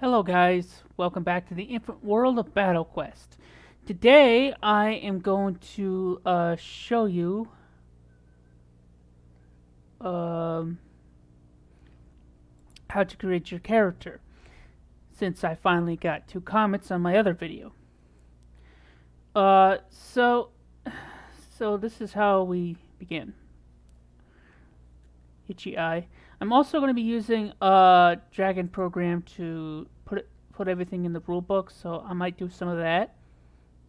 Hello guys, welcome back to the Infinite World of Battle Quest. Today I am going to show you um, how to create your character, since I finally got 2 comments on my other video. Uh, so, so this is how we begin. Itchy eye. I'm also going to be using a Dragon program to put everything in the rulebook, so I might do some of that.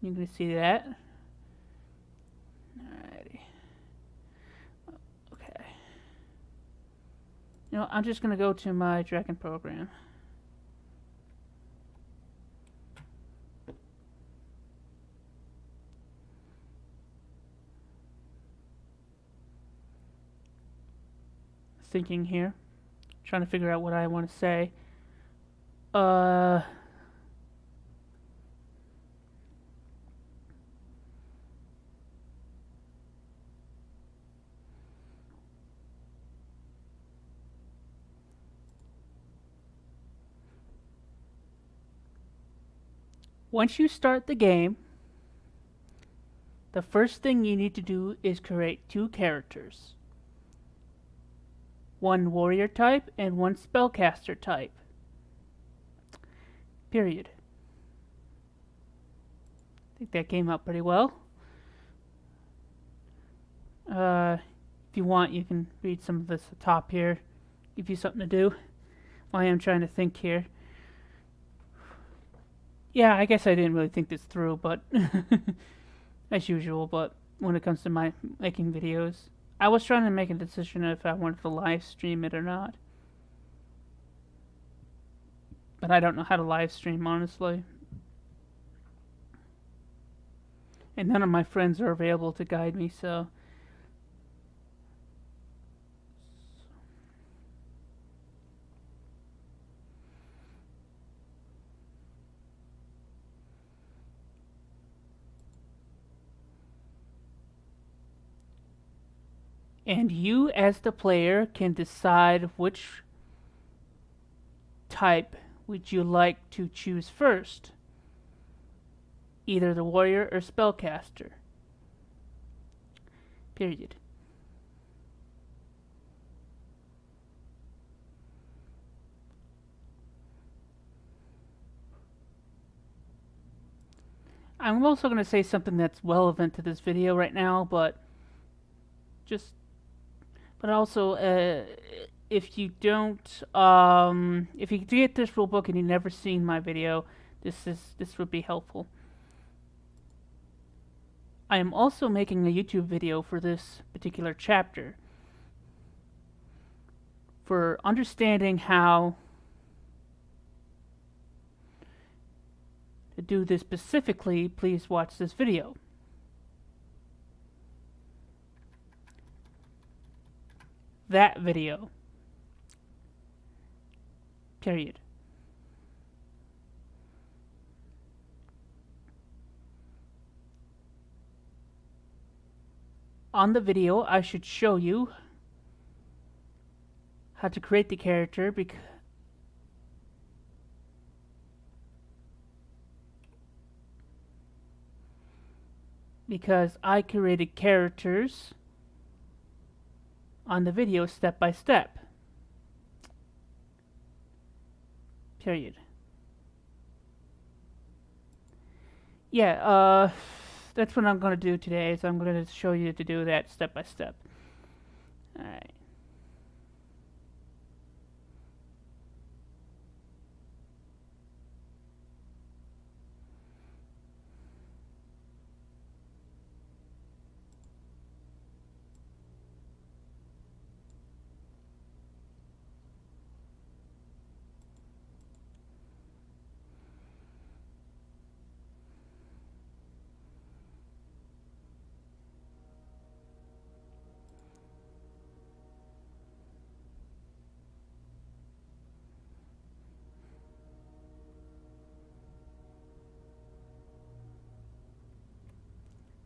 You can see that. Alrighty. Okay. I'm just going to go to my Dragon program. Thinking here. Trying to figure out what I want to say. Uh... Once you start the game, the first thing you need to do is create 2 characters. One warrior type and one spellcaster type. Period. I think that came out pretty well. If you want, you can read some of this at the top here. Give you something to do while I'm trying to think here. Yeah, I guess I didn't really think this through, but as usual, but when it comes to my making videos, I was trying to make a decision if I wanted to live stream it or not. But I don't know how to live stream, honestly. And none of my friends are available to guide me, so. And you, as the player, can decide which type would you like to choose first. Either the warrior or spellcaster. Period. I'm also going to say something that's relevant to this video right now, but also, if you don't, if you get this rulebook and you've never seen my video, this would be helpful. I am also making a YouTube video for this particular chapter. For understanding how to do this specifically, please watch this video. That video. Period. On the video, I should show you how to create the character because I created characters on the video step by step. Period. Yeah, that's what I'm going to do today, is I'm going to show you to do that step by step. Alright.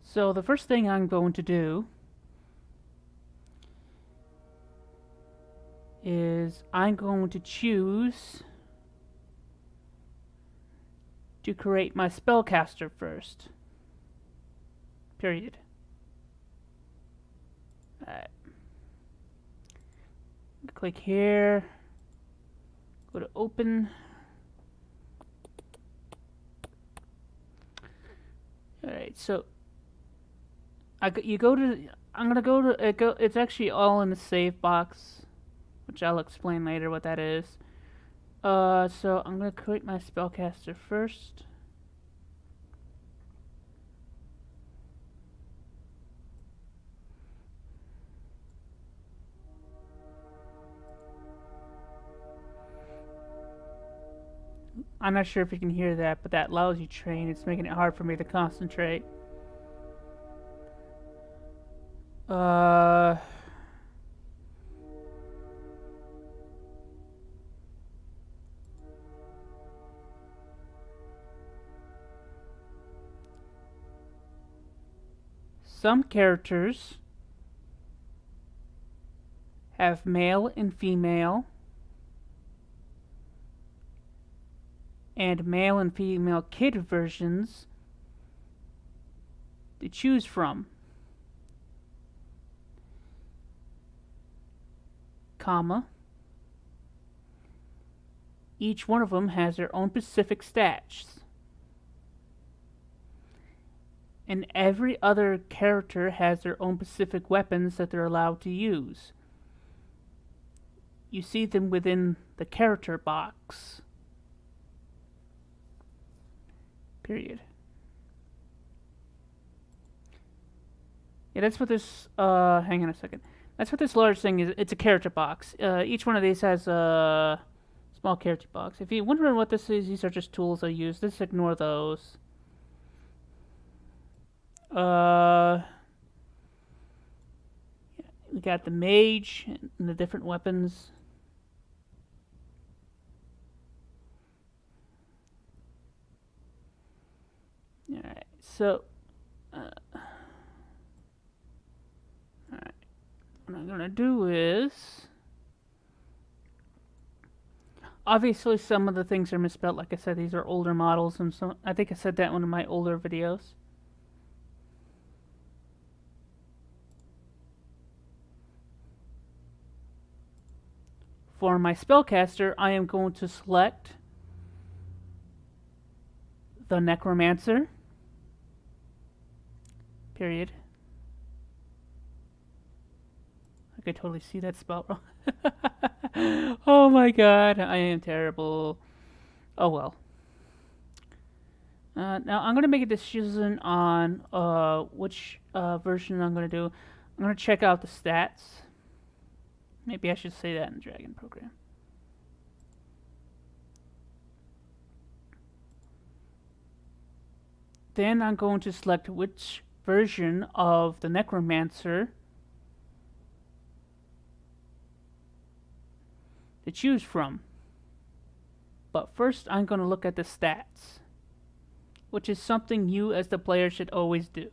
So the first thing I'm going to do is I'm going to choose to create my spellcaster first. Period. Alright. Click here. Go to open. Alright, so I'm gonna go to it. It's actually all in the save box, which I'll explain later what that is. So I'm gonna create my spellcaster first. I'm not sure if you can hear that, but that lousy train, it's making it hard for me to concentrate. Some characters have male and female, and male and female kid versions to choose from, comma. Each one of them has their own specific stats. And every other character has their own specific weapons that they're allowed to use. You see them within the character box. Period. Yeah, that's what this, hang on a second. That's what this large thing is. It's a character box. Each one of these has a small character box. If you're wondering what this is, these are just tools I use. Just ignore those. We got the mage and the different weapons. Alright, so alright, what I'm gonna do is, obviously some of the things are misspelled. Like I said, these are older models, and so I think I said that in one of my older videos. For my spellcaster, I am going to select the Necromancer. Period. I could totally see that spell wrong. Oh my god, I am terrible. Oh well. Now I'm going to make a decision on which version I'm going to do. I'm going to check out the stats. Maybe I should say that in the Dragon program. Then I'm going to select which version of the Necromancer to choose from. But first I'm going to look at the stats, which is something you as the player should always do.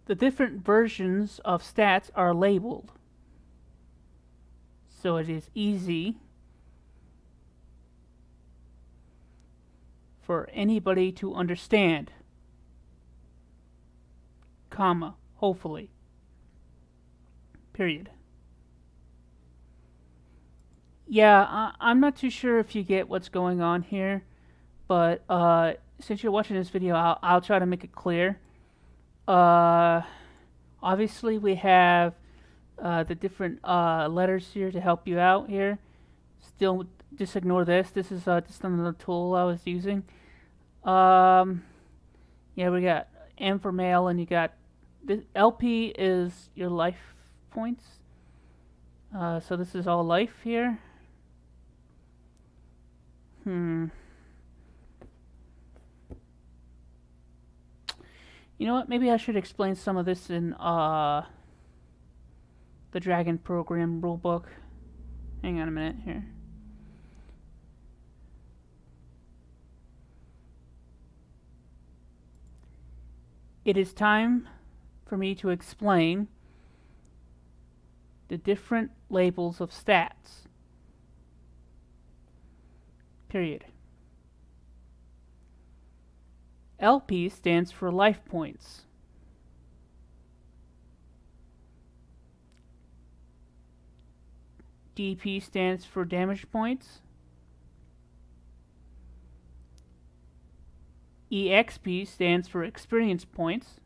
The different versions of stats are labeled, so it is easy for anybody to understand, comma, hopefully, period. Yeah, I'm not too sure if you get what's going on here, but since you're watching this video, I'll try to make it clear. Obviously we have the different letters here to help you out here. Still, just ignore this. This is just another tool I was using. Yeah, we got M for male, and you got this LP is your life points. So this is all life here. You know what? Maybe I should explain some of this in the Dragon program rulebook. Hang on a minute here. It is time for me to explain the different labels of stats. period. LP stands for life points. DP stands for damage points. EXP stands for experience points.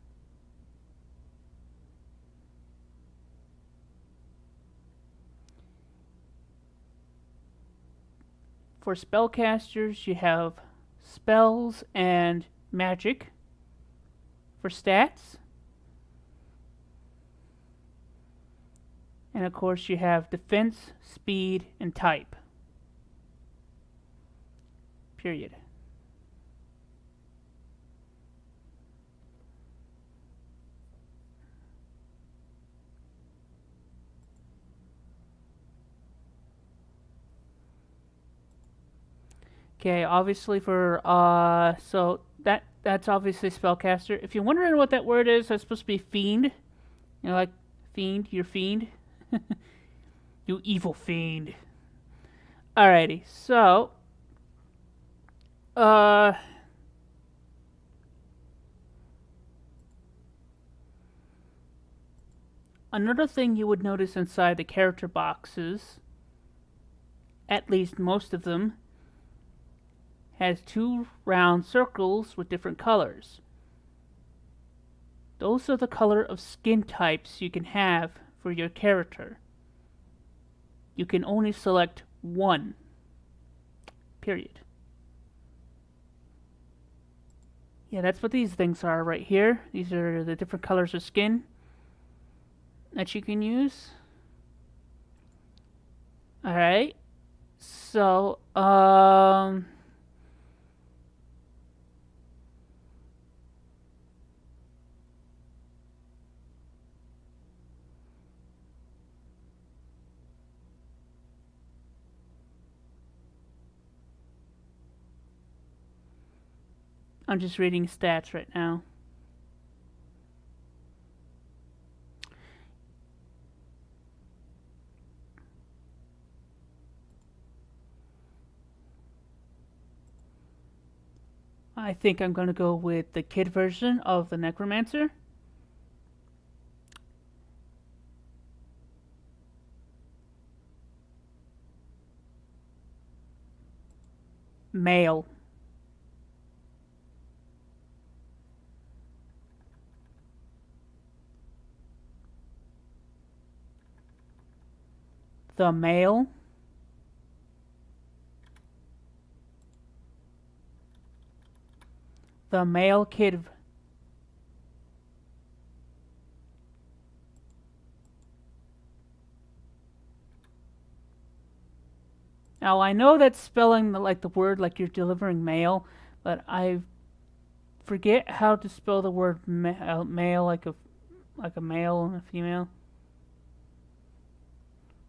For spellcasters, you have spells and magic. For stats, and of course you have defense, speed, and type. Period. Okay, obviously for so that's obviously spellcaster. If you're wondering what that word is, that's supposed to be fiend. You know, like fiend, you're fiend. You evil fiend. Alrighty, so another thing you would notice inside the character boxes, at least most of them, has two round circles with different colors. Those are the color of skin types you can have for your character. You can only select one. Period. Yeah, that's what these things are right here. These are the different colors of skin that you can use. Alright. So, I'm just reading stats right now. I think I'm going to go with the kid version of the Necromancer. Male. The male. The male kid. Now I know that's spelling like the word like you're delivering mail, but I forget how to spell the word male like a male and a female.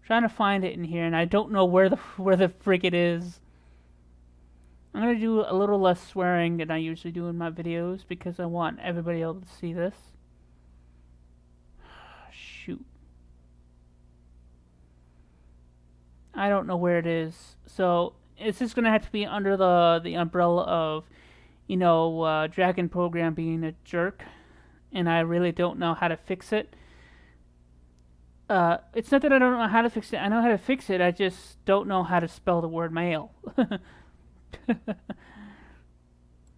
Trying to find it in here, and I don't know where the frig it is. I'm gonna do a little less swearing than I usually do in my videos because I want everybody able to see this. Shoot. I don't know where it is. So it's just gonna have to be under the umbrella of, you know, Dragon Program being a jerk, and I really don't know how to fix it. It's not that I don't know how to fix it. I know how to fix it. I just don't know how to spell the word male.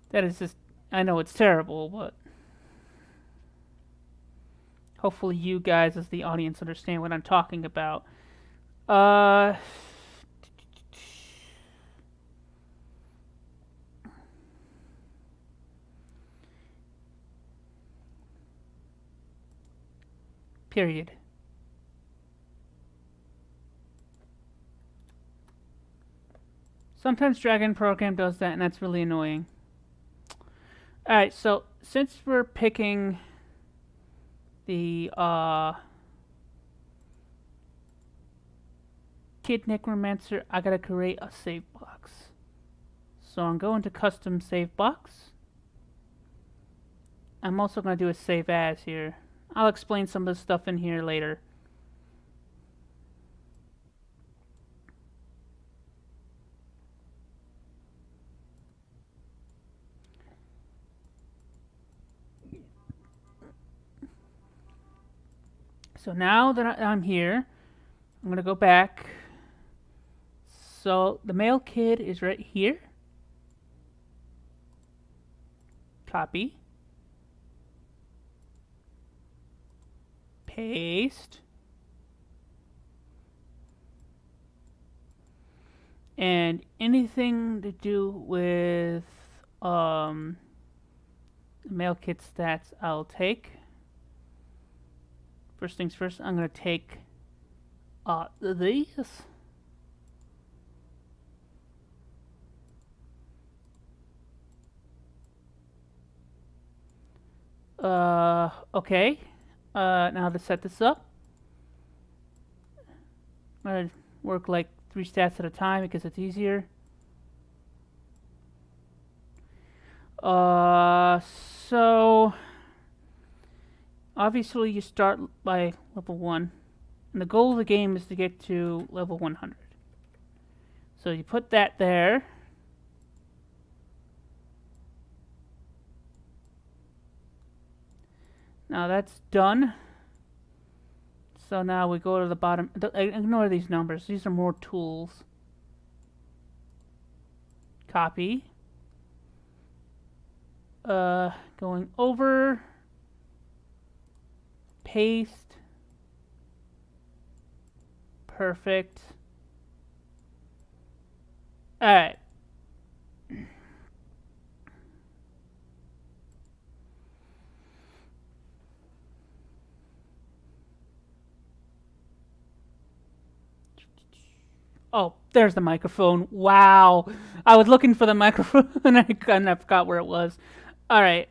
That is just, I know it's terrible, but hopefully you guys as the audience understand what I'm talking about. Period. Sometimes Dragon Program does that, and that's really annoying. Alright, so since we're picking the Kid Necromancer, I gotta create a save box. So I'm going to custom save box. I'm also gonna do a save as here. I'll explain some of the stuff in here later. So now that I'm here, I'm going to go back. So the male kid is right here. Copy. Paste. And anything to do with the male kid stats I'll take. First things first, I'm going to take these. Okay. Now to set this up, I'm going to work like 3 stats at a time because it's easier. So obviously you start by level 1, and the goal of the game is to get to level 100. So you put that there. Now that's done. So now we go to the bottom. Ignore these numbers. These are more tools. Copy. Going over. Paste. Perfect. Alright. Oh, there's the microphone. Wow. I was looking for the microphone and I kind of forgot where it was. Alright,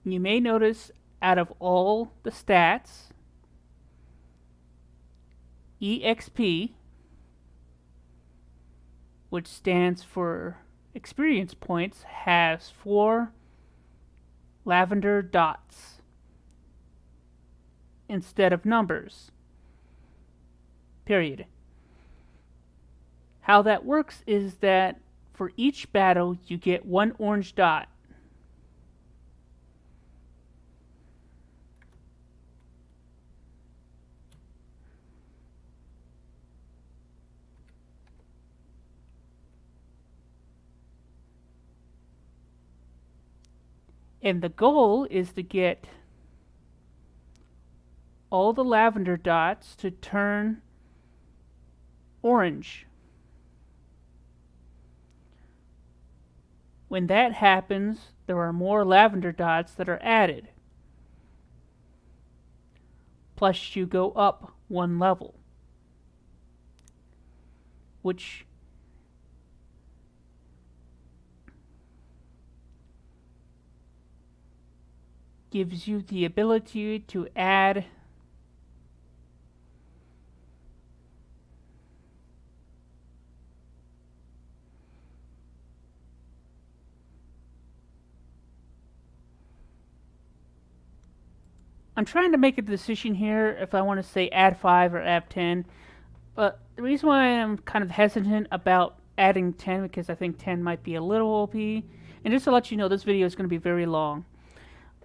you may notice out of all the stats, EXP, which stands for experience points, has 4 lavender dots instead of numbers. Period. How that works is that for each battle you get 1 orange dot. And the goal is to get all the lavender dots to turn orange. When that happens, there are more lavender dots that are added. Plus you go up 1 level, which gives you the ability to add I'm trying to make a decision here if I want to say add 5 or add 10, but the reason why I'm kind of hesitant about adding 10 because I think 10 might be a little OP, and just to let you know, this video is going to be very long.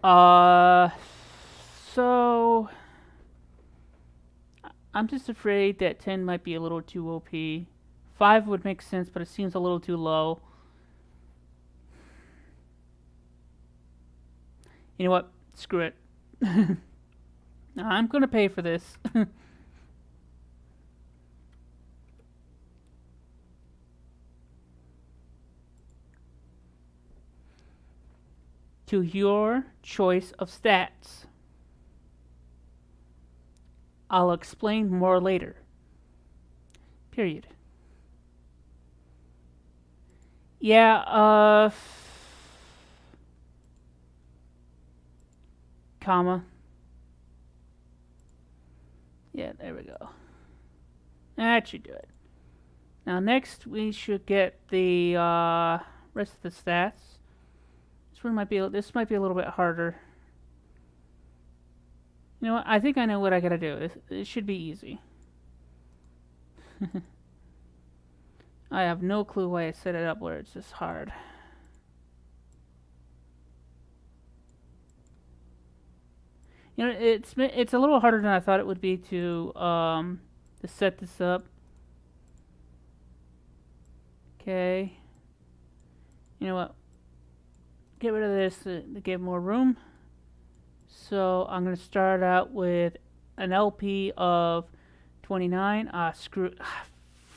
So I'm just afraid that 10 might be a little too OP. 5 would make sense, but it seems a little too low. You know what? Screw it. I'm gonna pay for this. To your choice of stats. I'll explain more later. Period. Yeah, comma. Yeah, there we go. That should do it. Now next we should get the rest of the stats. This might be a little bit harder. You know what? I think I know what I gotta do. It should be easy. I have no clue why I set it up where it's this hard. You know, it's a little harder than I thought it would be to set this up. Okay. You know what? Get rid of this to get more room. So I'm gonna start out with an LP of 29. Screw.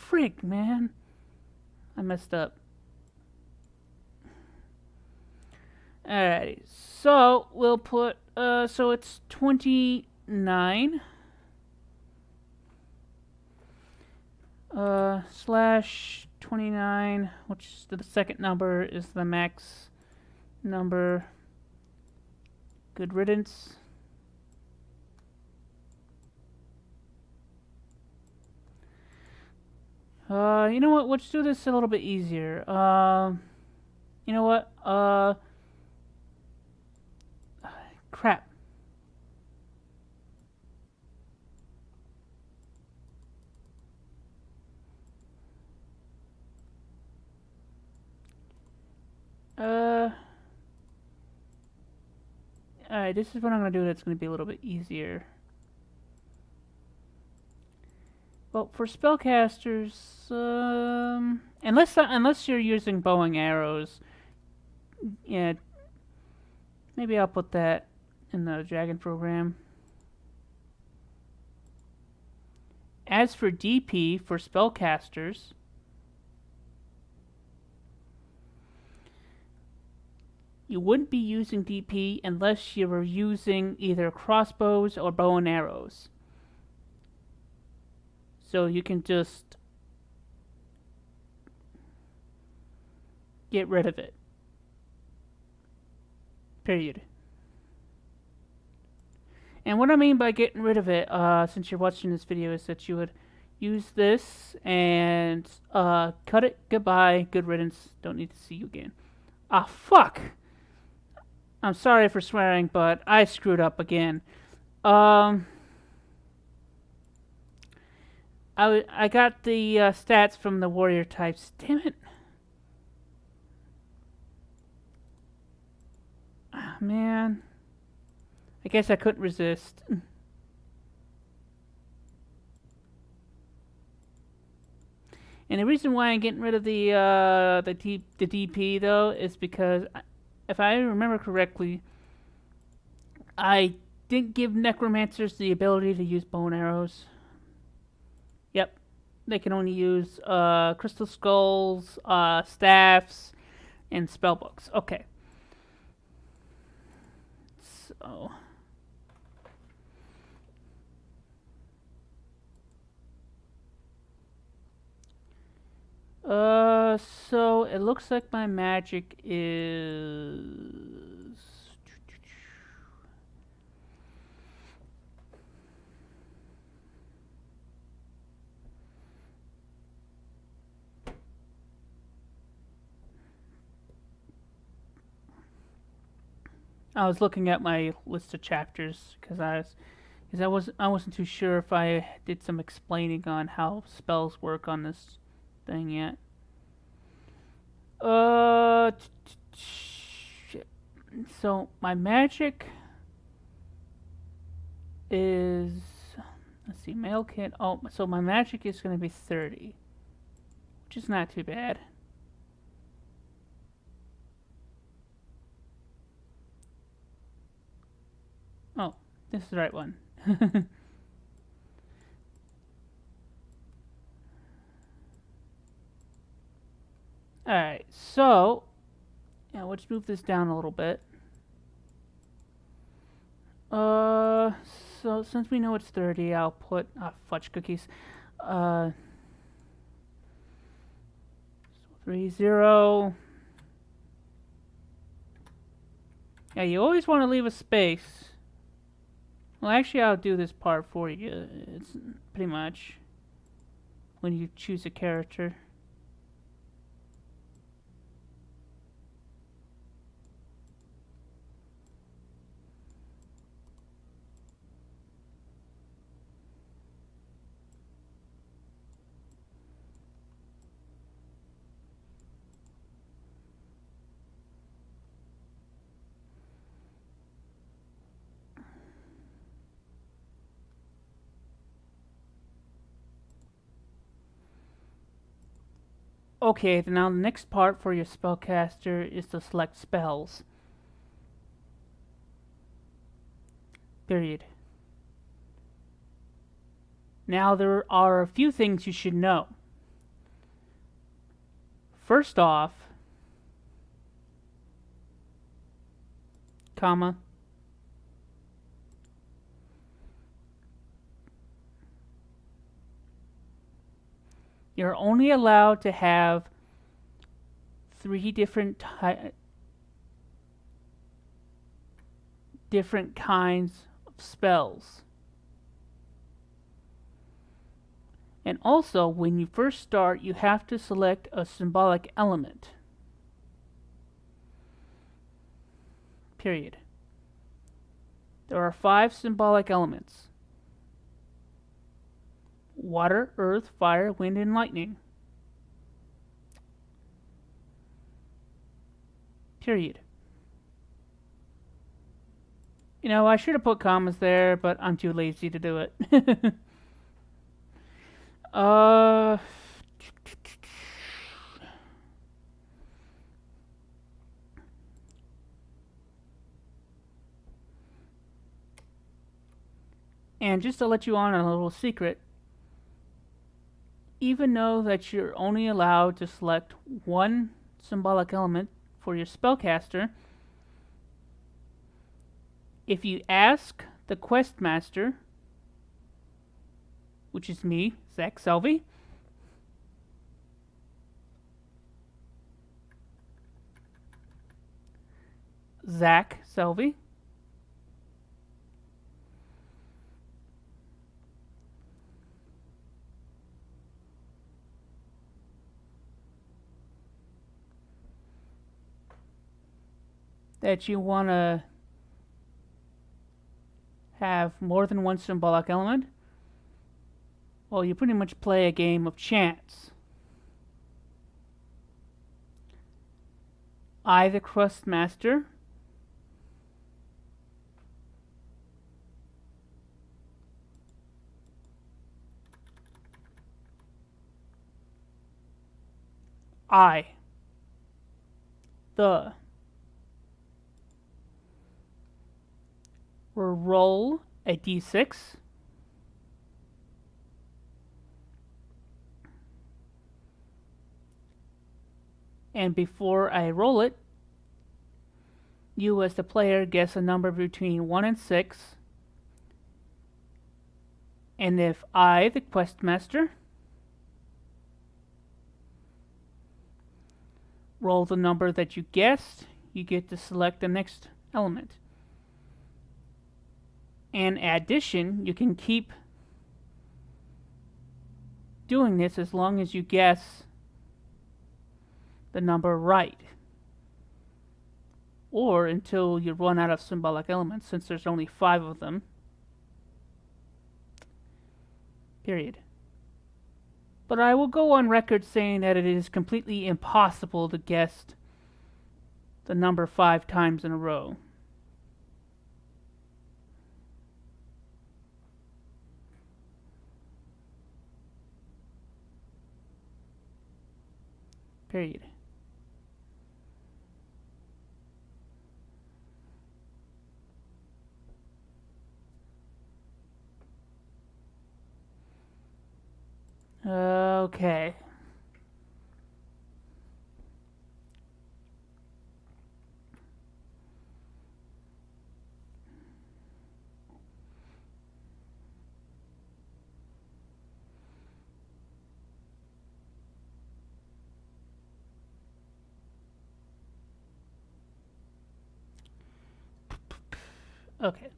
Frig, man. I messed up. Alrighty. So we'll put. So it's 29. Slash 29, which is the second number is the max number. Good riddance. You know what? Let's do this a little bit easier. You know what? Crap. Alright, this is what I'm gonna do that's gonna be a little bit easier. Well, for spellcasters, unless you're using bow and arrows, yeah, maybe I'll put that in the dragon program. As for DP for spellcasters, you wouldn't be using DP unless you were using either crossbows or bow and arrows. So you can just get rid of it. Period. And what I mean by getting rid of it, since you're watching this video, is that you would use this and cut it. Goodbye. Good riddance. Don't need to see you again. Ah, fuck! I'm sorry for swearing, but I screwed up again. I got the stats from the warrior types. Damn it. Oh, man. I guess I couldn't resist. And the reason why I'm getting rid of the DP though is because if I remember correctly, I didn't give necromancers the ability to use bow and arrows. Yep, they can only use crystal skulls, staffs, and spellbooks. Okay. So. So it looks like my magic is. I was looking at my list of chapters because I wasn't too sure if I did some explaining on how spells work on this thing yet. So my magic is, let's see, male kit. Oh, so my magic is going to be 30, which is not too bad. Oh, this is the right one. Alright, so yeah, let's move this down a little bit. So since we know it's 30, I'll put fudge cookies. 30. Yeah, you always want to leave a space. Well, actually, I'll do this part for you. It's pretty much when you choose a character. Okay, now the next part for your spellcaster is to select spells. Period. Now there are a few things you should know. First off, comma, you're only allowed to have 3 different kinds of spells. And also, when you first start, you have to select a symbolic element. Period. There are 5 symbolic elements: water, earth, fire, wind, and lightning. Period. You know, I should have put commas there, but I'm too lazy to do it. And just to let you on a little secret, even though that you're only allowed to select 1 symbolic element for your spellcaster, if you ask the quest master, which is me, Zach Selvey, that you want to have more than 1 symbolic element, well, you pretty much play a game of chance. I, the quest master, will roll a d6, and before I roll it, you as the player guess a number between 1 and 6, and if I, the quest master, roll the number that you guessed, you get to select the next element. In addition, you can keep doing this as long as you guess the number right, or until you run out of symbolic elements, since there's only 5 of them. Period. But I will go on record saying that it is completely impossible to guess the number 5 times in a row. Period. Okay. Okay.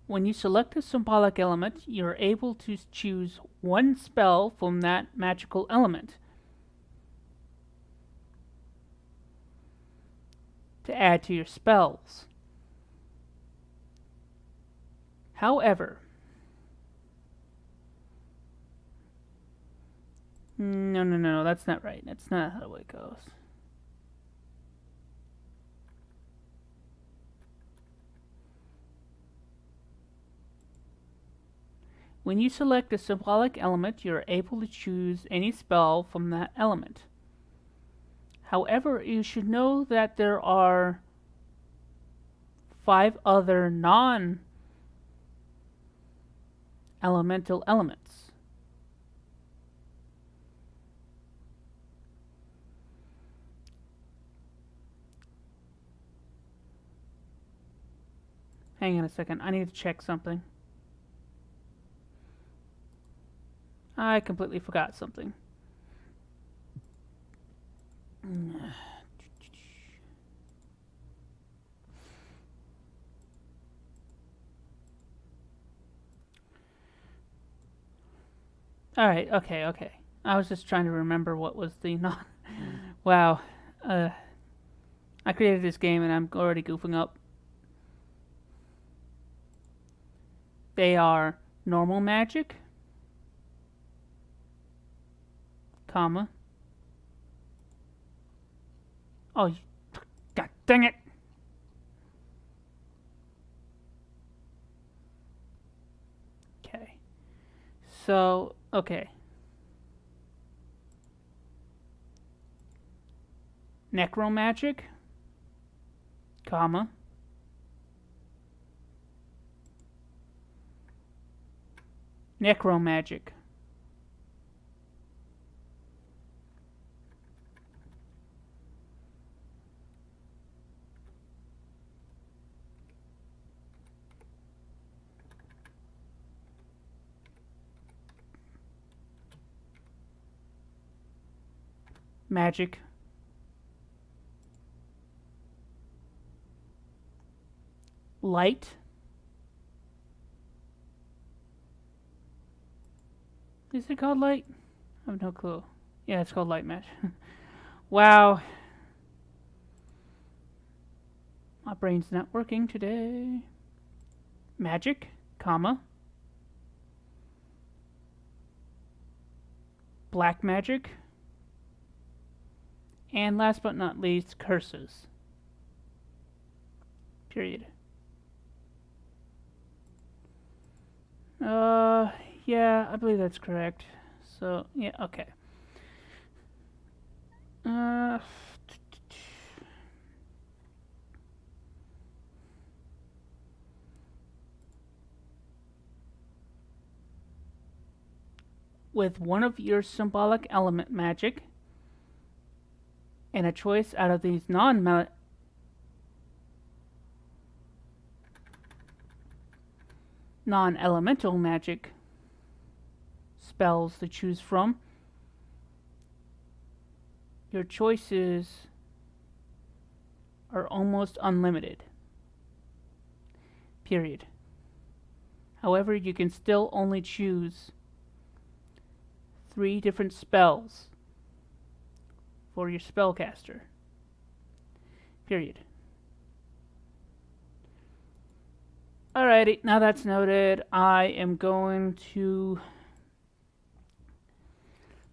When you select a symbolic element, you're able to choose 1 spell from that magical element to add to your spells. However, no, that's not right. That's not how it goes. When you select a symbolic element, you're able to choose any spell from that element. However, you should know that there are 5 other non-elemental elements. Hang on a second, I need to check something. I completely forgot something. Alright, okay. I was just trying to remember what was the non... Wow. I created this game and I'm already goofing up. They are normal magic, comma. Oh, god dang it! Okay. So, okay. Necromagic, comma. Necromagic. Magic. Light. Is it called light? I have no clue. Yeah, it's called light magic. Wow. My brain's not working today. Magic, comma. Black magic. And last but not least, curses. Period. Yeah, I believe that's correct. So, yeah, okay. With one of your symbolic element magic and a choice out of these non-elemental magic spells to choose from, your choices are almost unlimited. Period. However, you can still only choose 3 different spells for your spellcaster. Period. Alrighty, now that's noted, I am going to...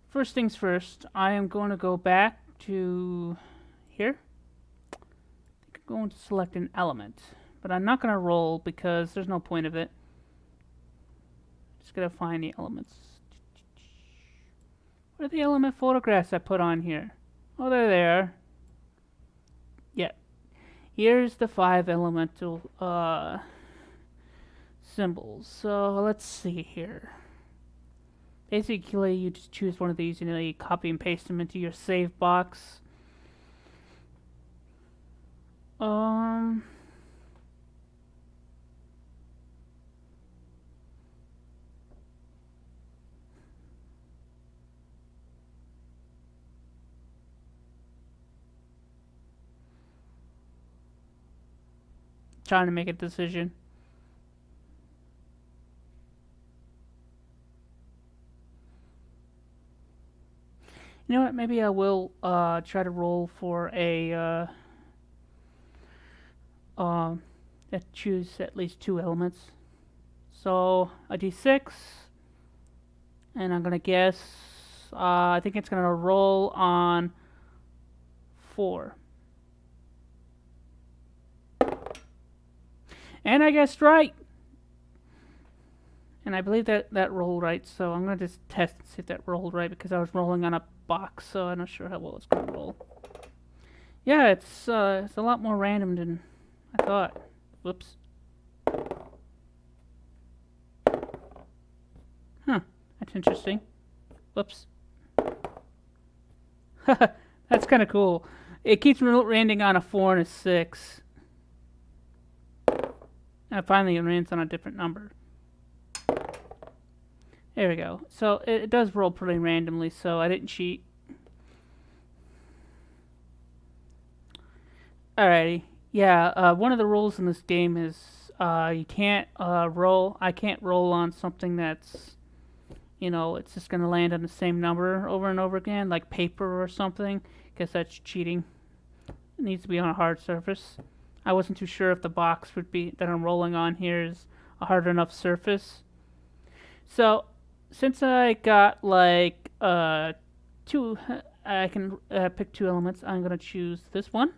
First things first, I am going to go back to here. I think I'm going to select an element, but I'm not going to roll because there's no point of it. Just gotta find the elements. What are the element photographs I put on here? Oh, there they are. Yeah. Here's the 5 elemental symbols. So let's see here. Basically, you just choose one of these and you copy and paste them into your save box. Trying to make a decision. You know what? Maybe I will try to roll for a choose at least 2 elements. So a d6, and I'm gonna guess. I think it's gonna roll on 4. And I guessed right. And I believe that rolled right, so I'm going to just test and see if that rolled right because I was rolling on a box, so I'm not sure how well it's going to roll. Yeah, it's a lot more random than I thought. Whoops. Huh, that's interesting. Whoops. That's kind of cool. It keeps landing on a 4 and a 6. And finally it lands on a different number. There we go. So it does roll pretty randomly, so I didn't cheat. Alrighty. Yeah, one of the rules in this game is you can't roll. I can't roll on something that's, it's just going to land on the same number over and over again, like paper or something, because that's cheating. It needs to be on a hard surface. I wasn't too sure if the box would be that I'm rolling on here is a hard enough surface. So since I got like two, I can pick two elements. I'm gonna choose this one.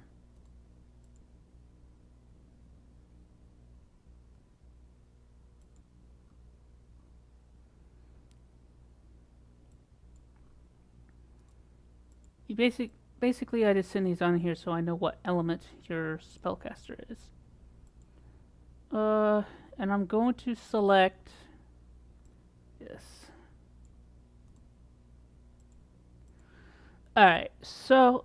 You basically I just send these on here so I know what element your spellcaster is. And I'm going to select this. Alright, so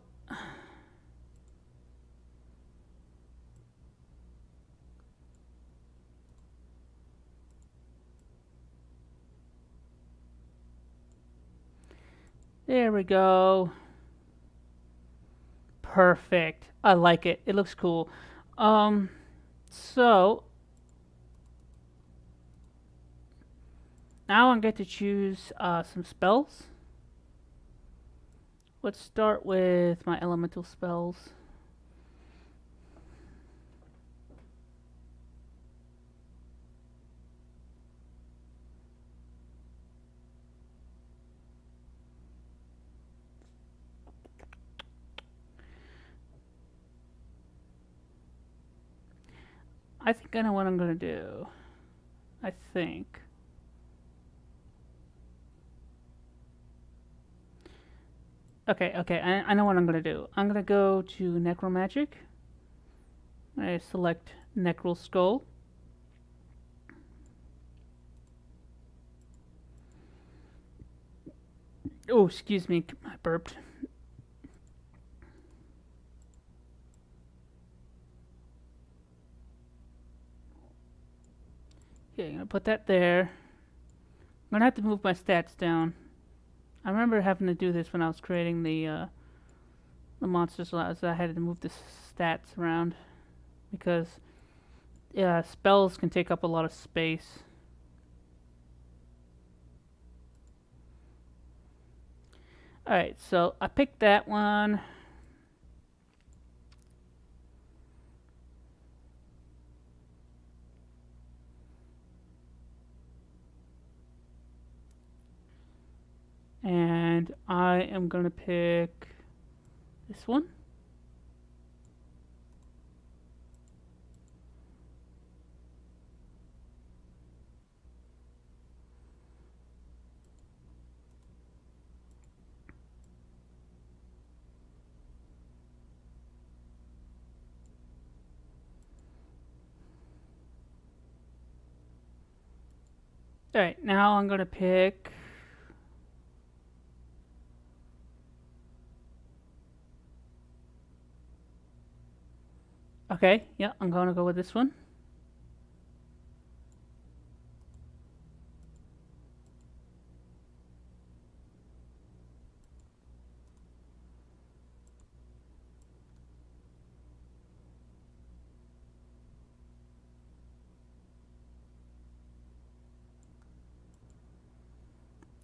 there we go. Perfect. I like it. It looks cool. So now I get to choose some spells. Let's start with my elemental spells. I think I know what I'm going to do. I think. Okay, I know what I'm going to do. I'm going to go to Necromagic. I select Necral Skull. Oh, excuse me, I burped. Okay, I'm going to put that there. I'm going to have to move my stats down. I remember having to do this when I was creating the monsters. I had to move the stats around because spells can take up a lot of space. Alright, so I picked that one. And I am going to pick this one. Alright, now I'm going to pick okay, yeah, I'm going to go with this one.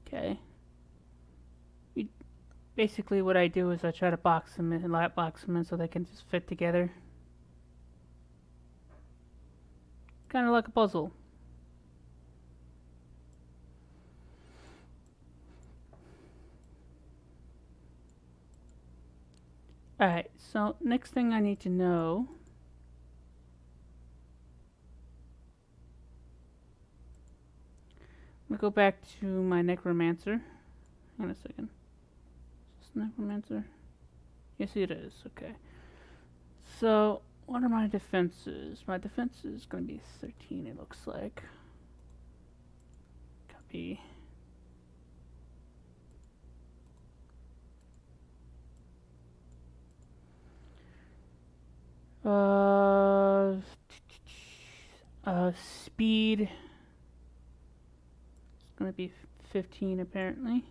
Okay. Basically what I do is I try to box them in so they can just fit together. Kind of like a puzzle. Alright, so next thing I need to know gonna go back to my necromancer. Hang on a second. Is this necromancer? Yes, it is. Okay. So, what are my defenses? My defense is gonna be 13, it looks like. Copy. Speed. It's gonna be 15 apparently.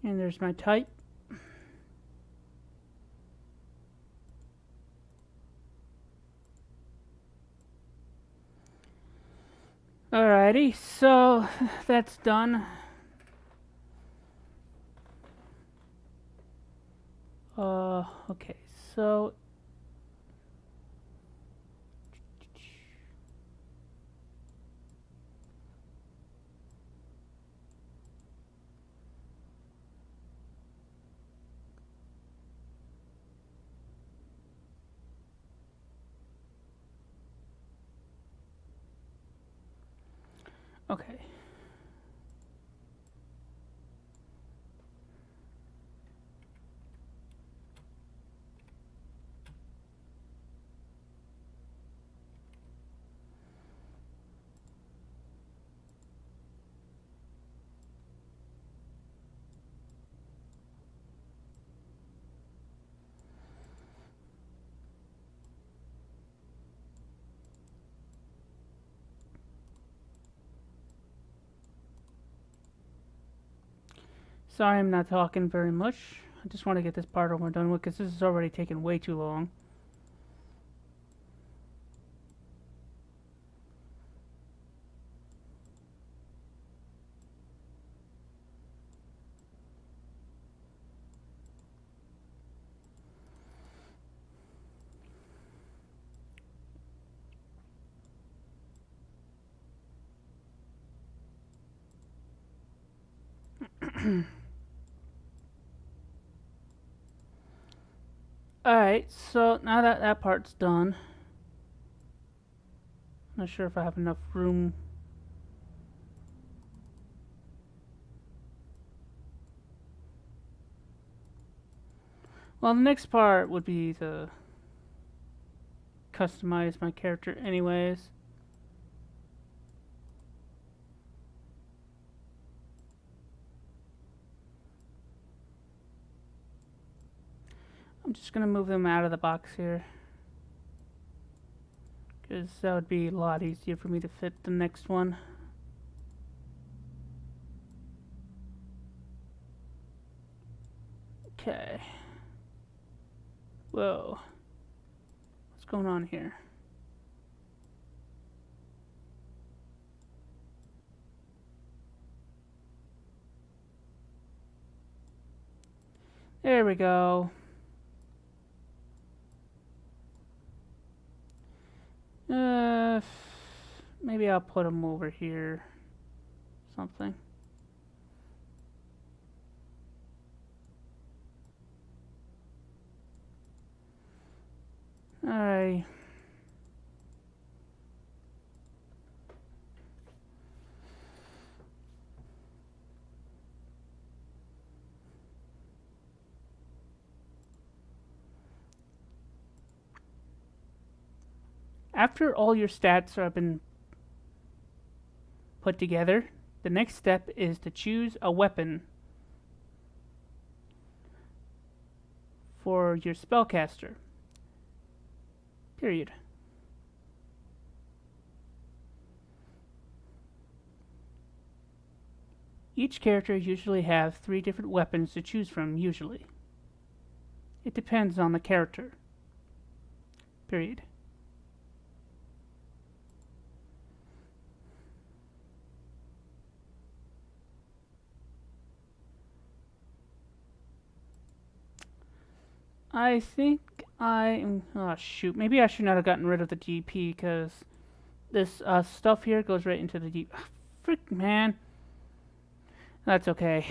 And there's my type. Alrighty, so that's done. Okay, so okay. Sorry I'm not talking very much. I just want to get this part over and done with because this is already taking way too long. Alright, so now that that part's done, not sure if I have enough room. Well, the next part would be to customize my character anyways. I'm just gonna move them out of the box here, because that would be a lot easier for me to fit the next one. Okay. Whoa. What's going on here? There we go. Maybe I'll put them over here. Something. Alright. After all your stats have been put together, the next step is to choose a weapon for your spellcaster. Period. Each character usually have 3 different weapons to choose from, usually. It depends on the character. Period. I think I am. Oh shoot! Maybe I should not have gotten rid of the DP because this stuff here goes right into the DP. Frick, man. That's okay.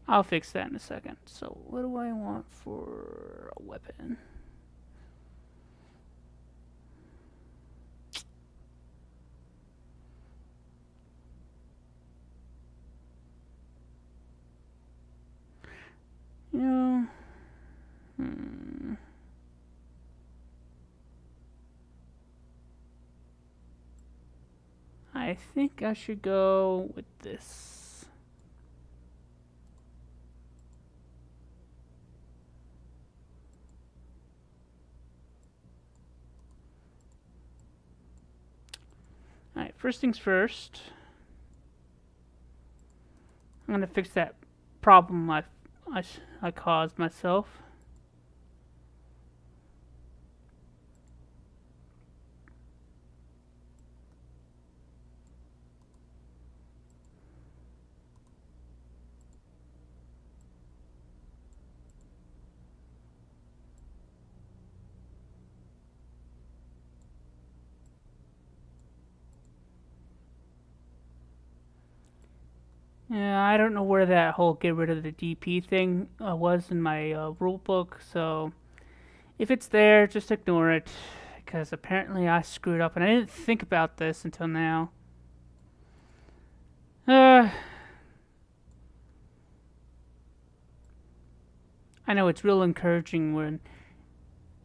I'll fix that in a second. So what do I want for a weapon? You know, I think I should go with this. Alright, first things first. I'm gonna fix that problem I caused myself. Yeah, I don't know where that whole get rid of the DP thing was in my rule book, so if it's there, just ignore it, because apparently I screwed up, and I didn't think about this until now. I know it's real encouraging when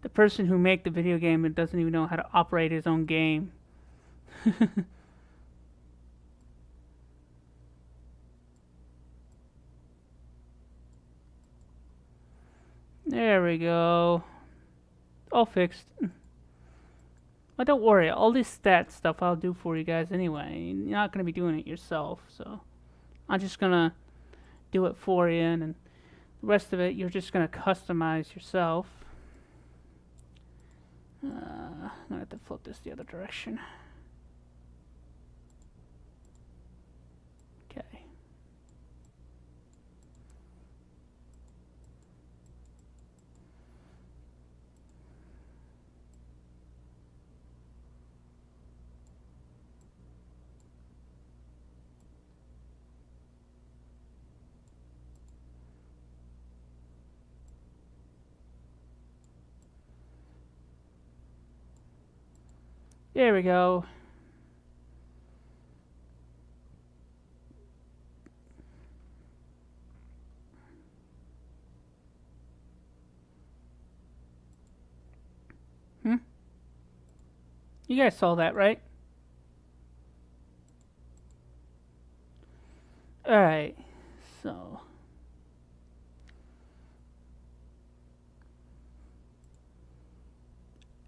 the person who made the video game and doesn't even know how to operate his own game. There we go. All fixed. But don't worry, all this stat stuff I'll do for you guys anyway. You're not going to be doing it yourself, so I'm just going to do it for you, and the rest of it you're just going to customize yourself. I'm going to have to flip this the other direction. Okay. There we go. You guys saw that, right? Alright, so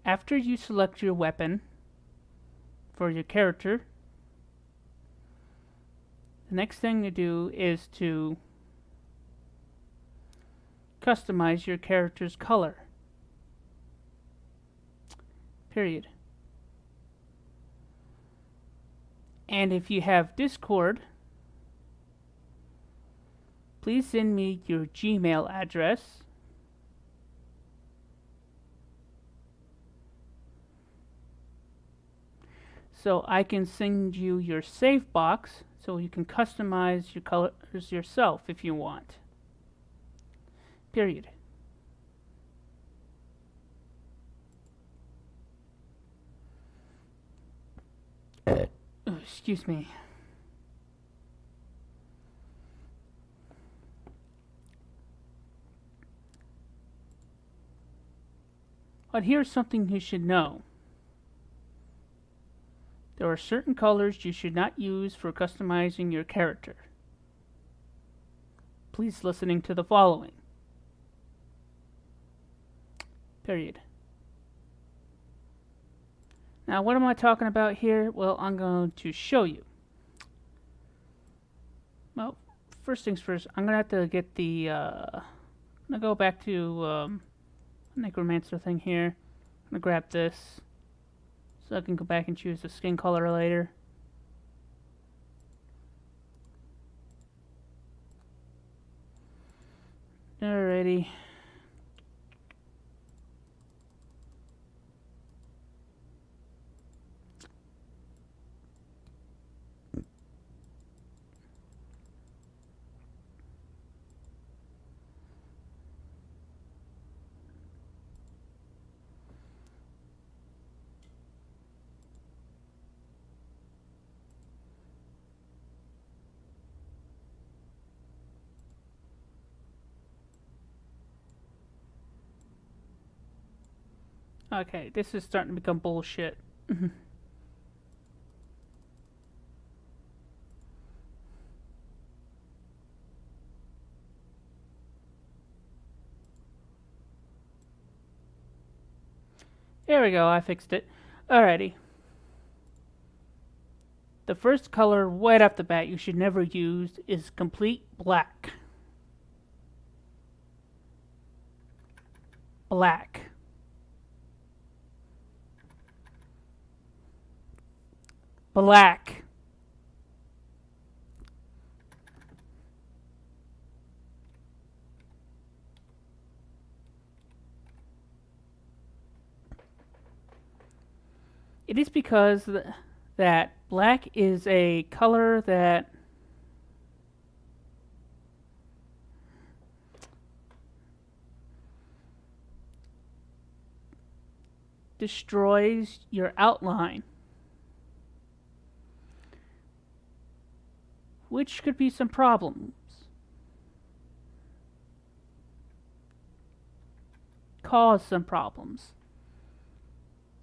after you select your weapon for your character, the next thing to do is to customize your character's color. Period. And if you have Discord, please send me your Gmail address so I can send you your save box so you can customize your colors yourself if you want. Period. Oh, excuse me. But here's something you should know. There are certain colors you should not use for customizing your character. Please listening to the following. Period. Now, what am I talking about here? Well, I'm going to show you. Well, first things first, I'm going to have to get the, I'm going to go back to Necromancer thing here. I'm going to grab this so I can go back and choose the skin color later. Alrighty. Okay, this is starting to become bullshit. There we go, I fixed it. Alrighty. The first color right off the bat you should never use is complete black. Black. Black. It is because that black is a color that destroys your outline, which could be some problems. Cause some problems.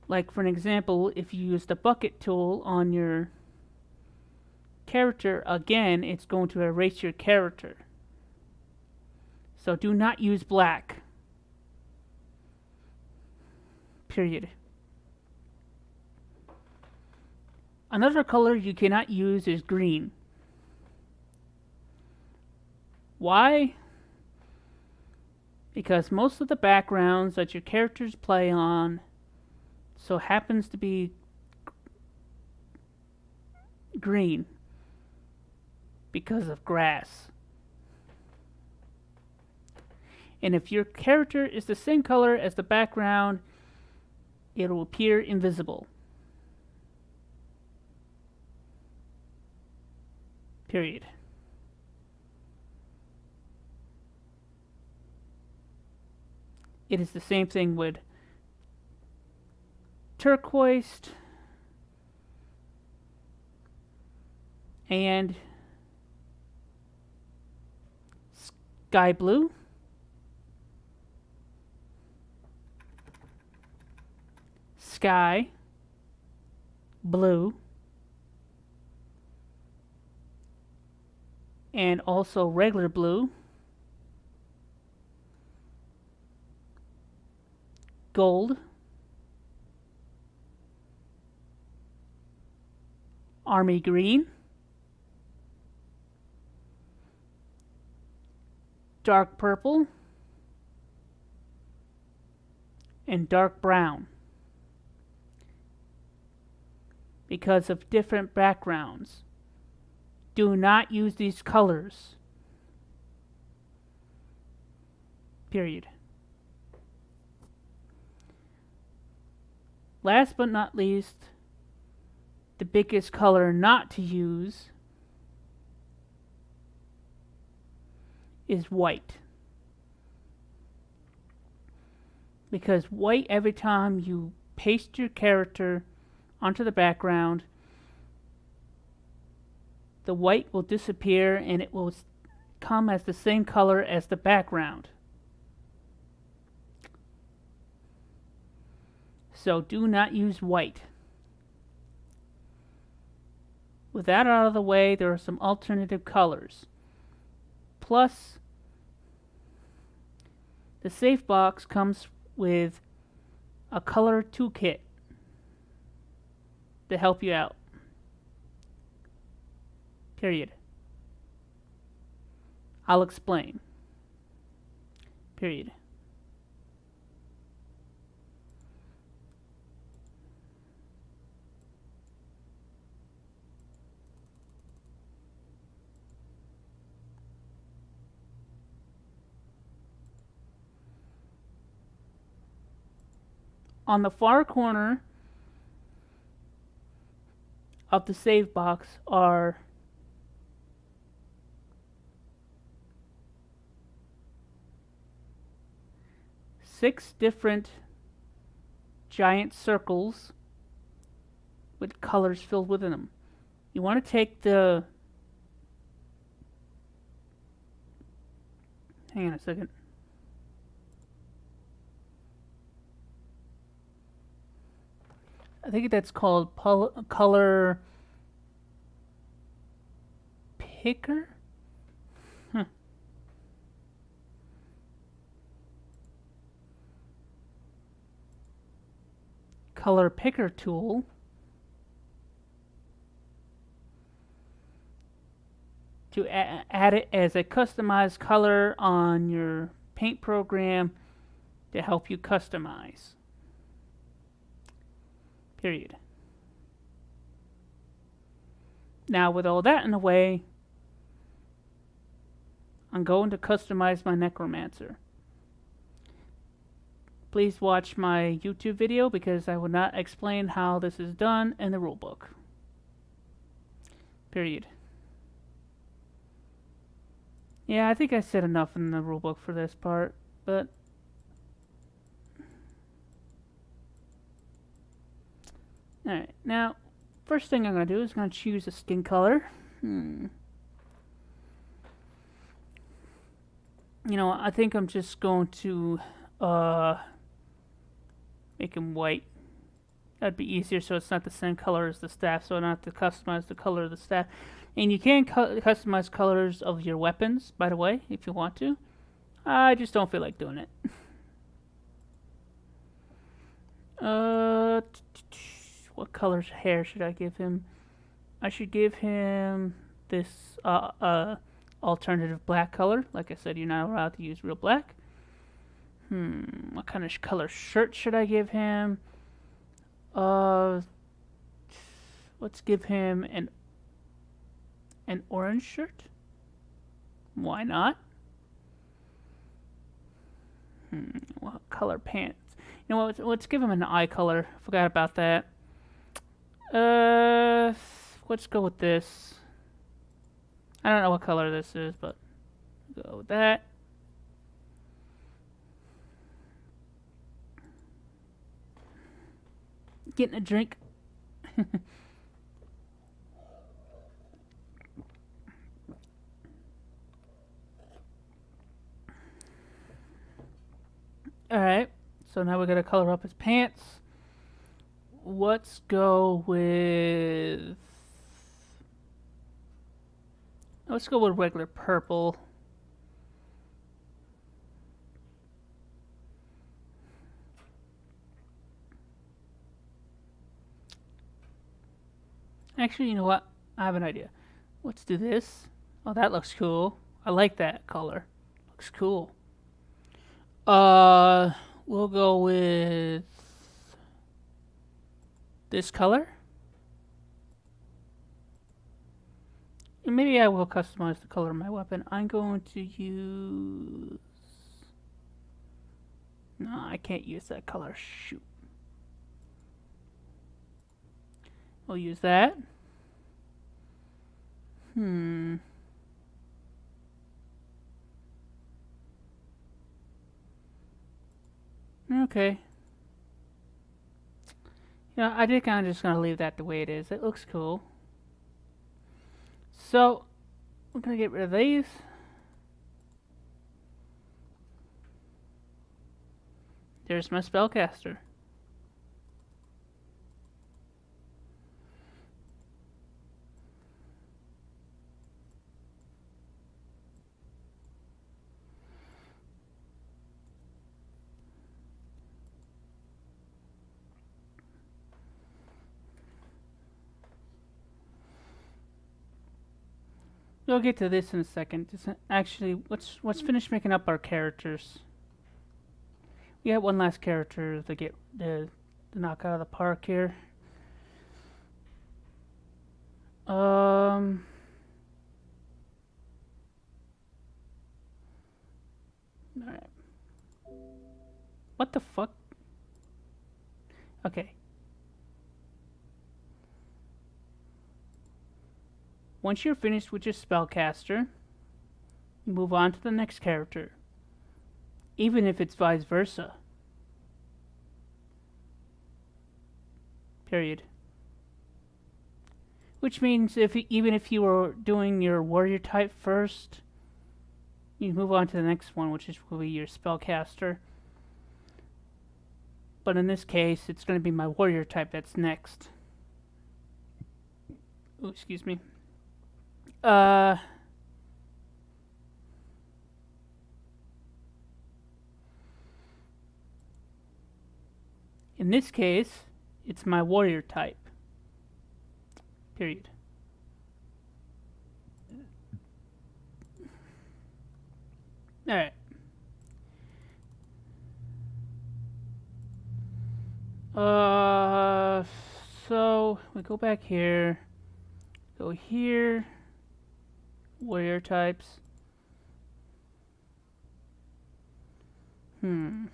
Like, for an example, if you use the bucket tool on your character, again, it's going to erase your character. So do not use black. Period. Another color you cannot use is green. Why? Because most of the backgrounds that your characters play on so happens to be green because of grass. And if your character is the same color as the background, it will appear invisible. Period. It is the same thing with turquoise and sky blue, sky blue, and also regular blue, gold, army green, dark purple, and dark brown because of different backgrounds. Do not use these colors. Period. Last but not least, the biggest color not to use is white. Because white, every time you paste your character onto the background, the white will disappear and it will come as the same color as the background. So do not use white. With that out of the way, there are some alternative colors. Plus, the safe box comes with a color toolkit to help you out. Period. I'll explain. Period. On the far corner of the save box are six different giant circles with colors filled within them. You want to take the... Hang on a second. I think that's called color picker? Huh. Color picker tool. To add it as a customized color on your paint program to help you customize. Period. Now, with all that in the way, I'm going to customize my Necromancer. Please watch my YouTube video because I will not explain how this is done in the rulebook. Period. Yeah, I think I said enough in the rulebook for this part, but alright, now first thing I'm going to do is going to choose a skin color. You know, I think I'm just going to make him white. That'd be easier so it's not the same color as the staff, so I don't have to customize the color of the staff. And you can customize colors of your weapons, by the way, if you want to. I just don't feel like doing it. What color's hair should I give him? I should give him this alternative black color. Like I said, you're not allowed to use real black. What kind of color shirt should I give him? Let's give him an orange shirt. Why not? What color pants? You know what? Let's give him an eye color. Forgot about that. Let's go with this. I don't know what color this is, but go with that. Getting a drink. Alright, so now we gotta color up his pants. Let's go with... Let's go with regular purple. Actually, you know what? I have an idea. Let's do this. Oh, that looks cool. I like that color. Looks cool. We'll go with this color. And maybe I will customize the color of my weapon. I'm going to use... No, I can't use that color. Shoot. We'll use that. Okay. Yeah, I did kind of just gonna leave that the way it is. It looks cool. So, I'm gonna get rid of these. There's my spellcaster. We'll get to this in a second. Actually, let's finish making up our characters. We have one last character to get to knock out of the park here. Alright. What the fuck? Okay. Once you're finished with your spellcaster, you move on to the next character, even if it's vice versa. Period. Which means even if you were doing your warrior type first, you move on to the next one, which will be your spellcaster. But in this case, it's going to be my warrior type that's next. Ooh, excuse me. In this case, it's my warrior type. Period. Alright. So we go back here. Go here. Warrior types. I'm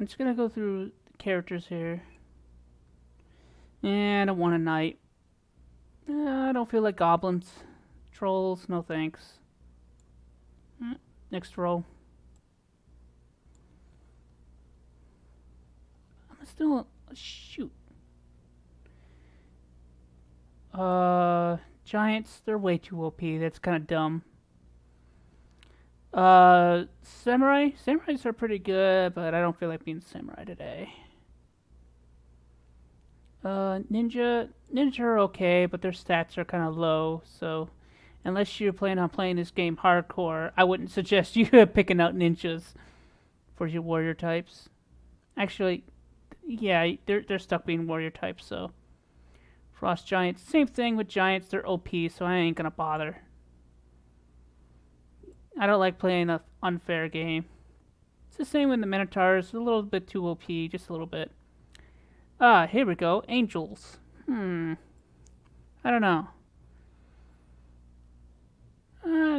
just gonna go through the characters here. I don't want a knight. I don't feel like goblins. Trolls, no thanks. Next row. I'm still... shoot. Giants, they're way too OP. That's kind of dumb. Samurai? Samurais are pretty good, but I don't feel like being samurai today. Ninja are okay, but their stats are kind of low, so unless you're planning on playing this game hardcore, I wouldn't suggest you picking out ninjas for your warrior types. Actually, yeah, they're stuck being warrior types, so Frost Giants, same thing with Giants, they're OP, so I ain't gonna bother. I don't like playing an unfair game. It's the same with the Minotaurs, a little bit too OP, just a little bit. Here we go, Angels. I don't know.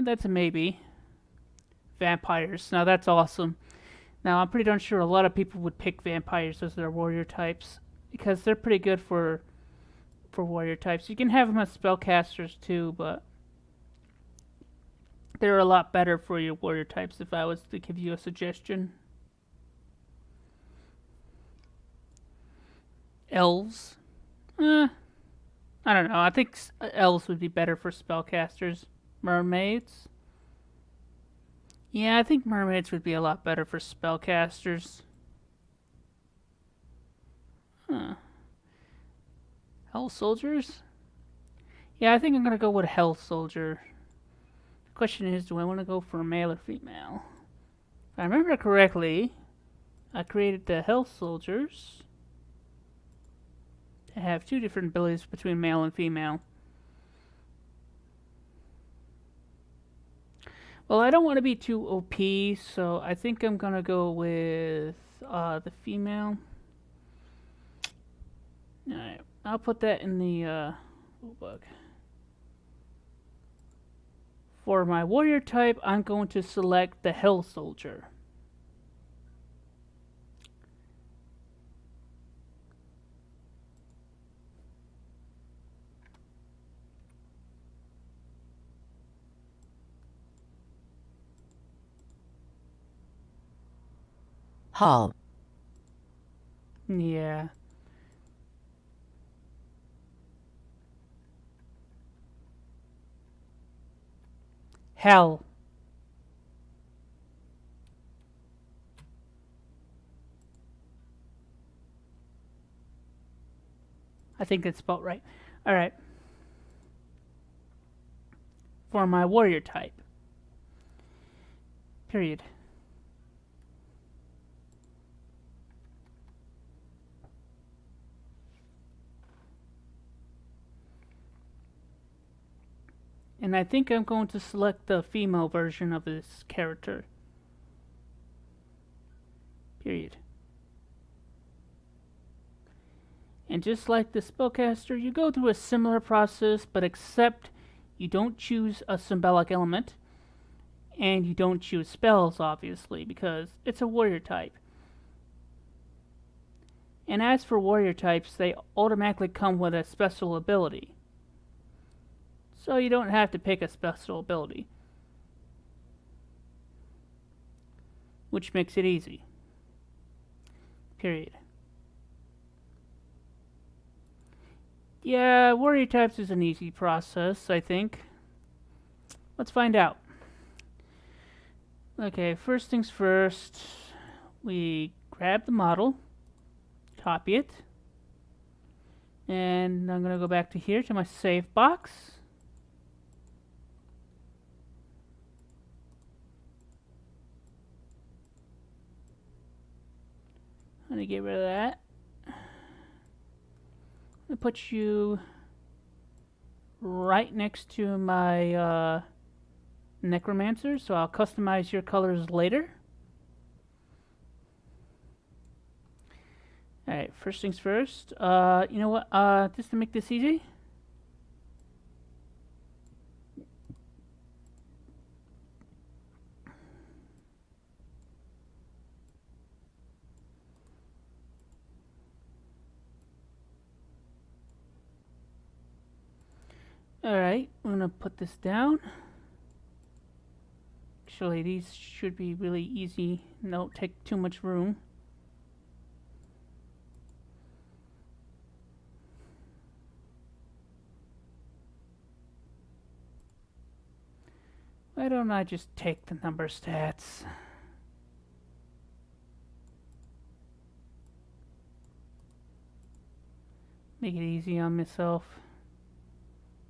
That's a maybe. Vampires, now that's awesome. Now, I'm pretty darn sure a lot of people would pick vampires as their warrior types, because they're pretty good for warrior types. You can have them as spellcasters too, but they're a lot better for your warrior types if I was to give you a suggestion. Elves. I don't know. I think elves would be better for spellcasters. Mermaids. Yeah, I think mermaids would be a lot better for spellcasters. Hell soldiers? Yeah, I think I'm gonna go with Hell Soldier. The question is, do I want to go for male or female? If I remember correctly, I created the Hell Soldiers to have two different abilities between male and female. Well, I don't want to be too OP, so I think I'm gonna go with the female. Alright, I'll put that in the book. For my warrior type, I'm going to select the Hell Soldier. Hall. Yeah. Hell. I think that's about right. Alright. For my warrior type. Period. And I think I'm going to select the female version of this character. Period. And just like the spellcaster, you go through a similar process, but except You don't choose a symbolic element, and you don't choose spells, obviously, because it's a warrior type. And as for warrior types, they automatically come with a special ability. So you don't have to pick a special ability, which makes it easy. Period. Yeah, warrior types is an easy process, I think. Let's find out. Okay, first things first, we grab the model, copy it, and I'm going to go back to here to my save box. I'm going to get rid of that. I'm going to put you right next to my necromancer, so I'll customize your colors later. Alright, first things first. You know what? Just to make this easy. Alright, I'm gonna put this down. Actually, these should be really easy. Don't take too much room. Why don't I just take the number stats? Make it easy on myself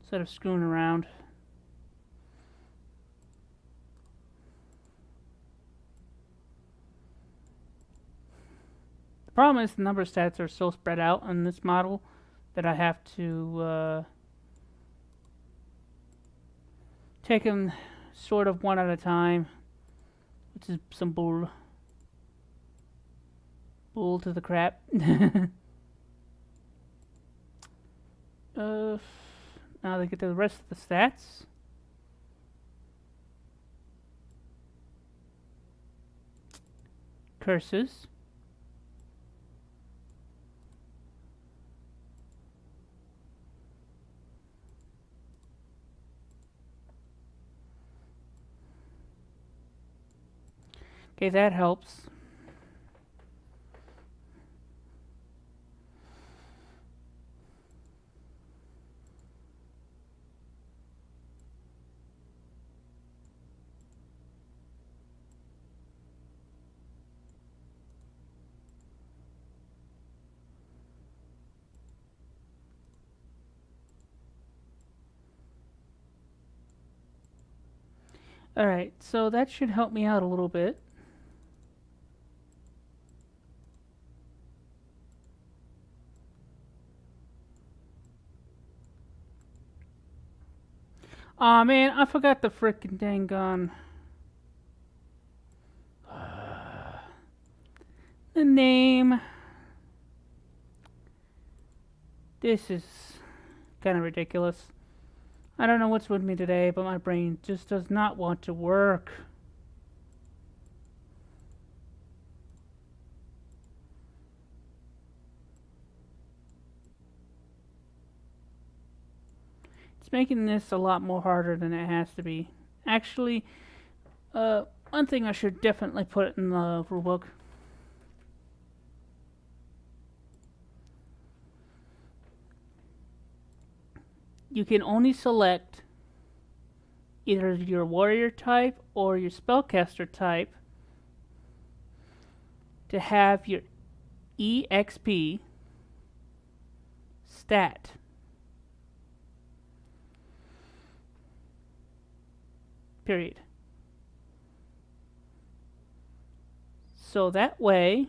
instead of screwing around. The problem is the number stats are so spread out on this model that I have to take them sort of one at a time, which is some bull to the crap. Now they get to the rest of the stats. Curses. Okay, that helps. Alright, so that should help me out a little bit. Aw, man, I forgot the frickin' dang gun. The name. This is kind of ridiculous. I don't know what's with me today, but my brain just does not want to work. It's making this a lot more harder than it has to be. Actually, one thing I should definitely put in the rulebook. You can only select either your warrior type or your spellcaster type to have your EXP stat. Period. So that way,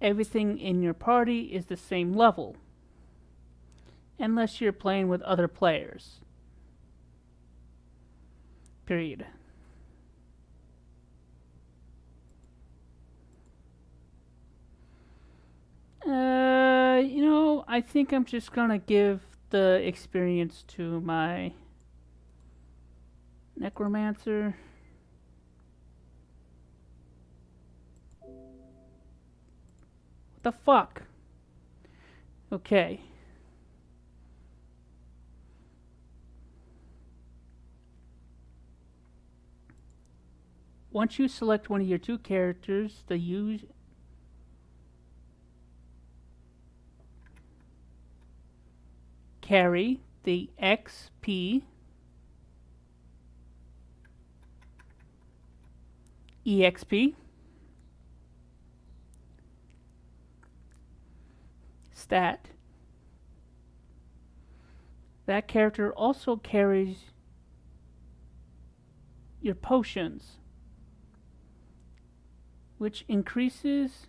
everything in your party is the same level, unless you're playing with other players. Period. You know, I think I'm just gonna give the experience to my necromancer. What the fuck? Okay. Once you select one of your two characters, the use carry the XP EXP stat. That character also carries your potions, which increases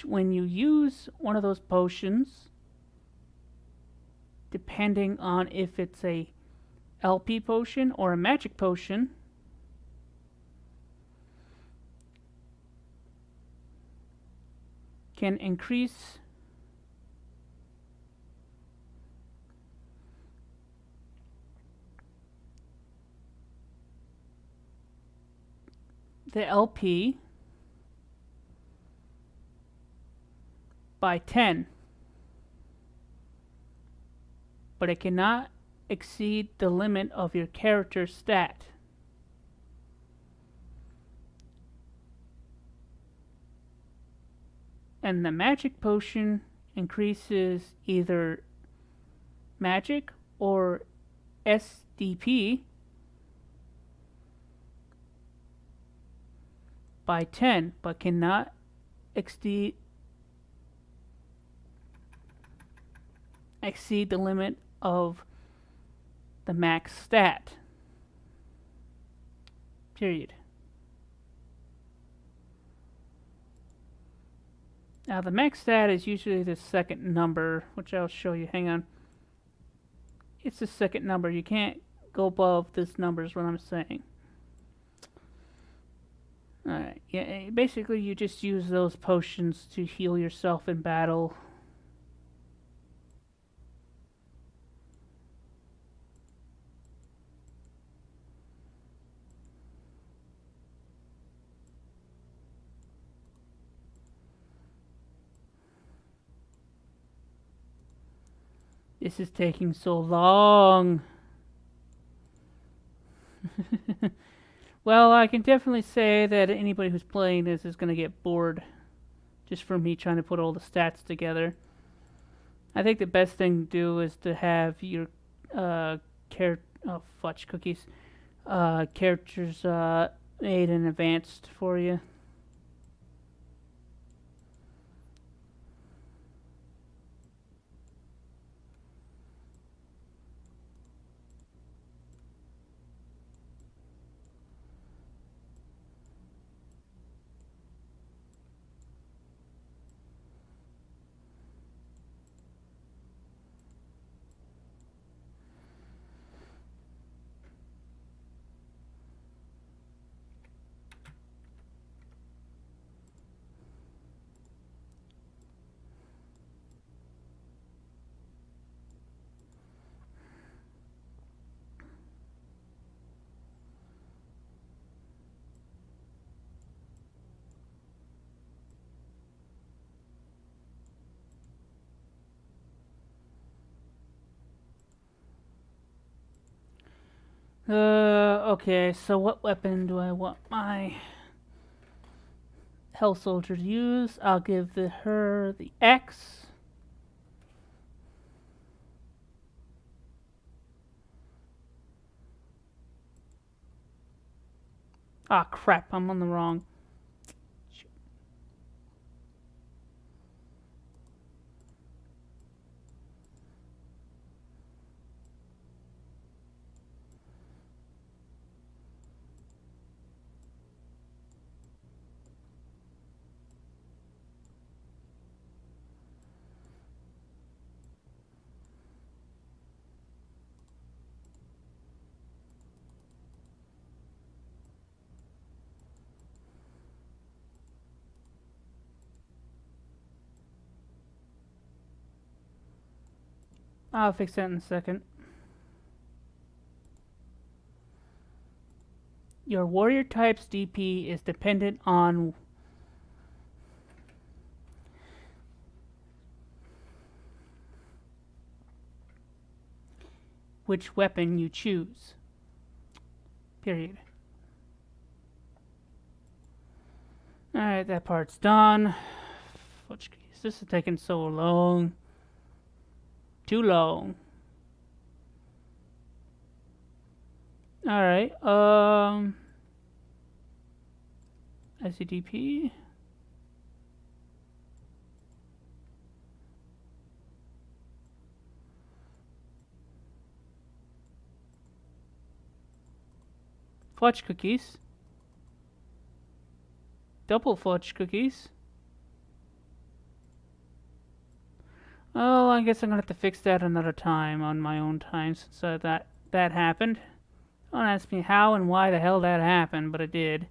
when you use one of those potions, depending on if it's a LP potion or a magic potion, can increase the LP by 10, but it cannot exceed the limit of your character's stat. And the magic potion increases either magic or SDP by 10, but cannot exceed the limit of the max stat. Period. Now the max stat is usually the second number, which I'll show you. Hang on. It's the second number. You can't go above this number is what I'm saying. Alright, yeah, basically you just use those potions to heal yourself in battle. This is taking so long. Well, I can definitely say that anybody who's playing this is going to get bored just from me trying to put all the stats together. I think the best thing to do is to have your fudge cookies characters made in advance for you. Okay, so what weapon do I want my Hell Soldier to use? I'll give her the X. Ah, crap, I'm on the wrong. I'll fix that in a second. Your warrior type's DP is dependent on which weapon you choose. Period. Alright, that part's done. This is taking so long. Too long. Alright, ICDP. Fudge cookies. Double fudge cookies. Oh, I guess I'm gonna have to fix that another time on my own time since that happened. Don't ask me how and why the hell that happened, but it did.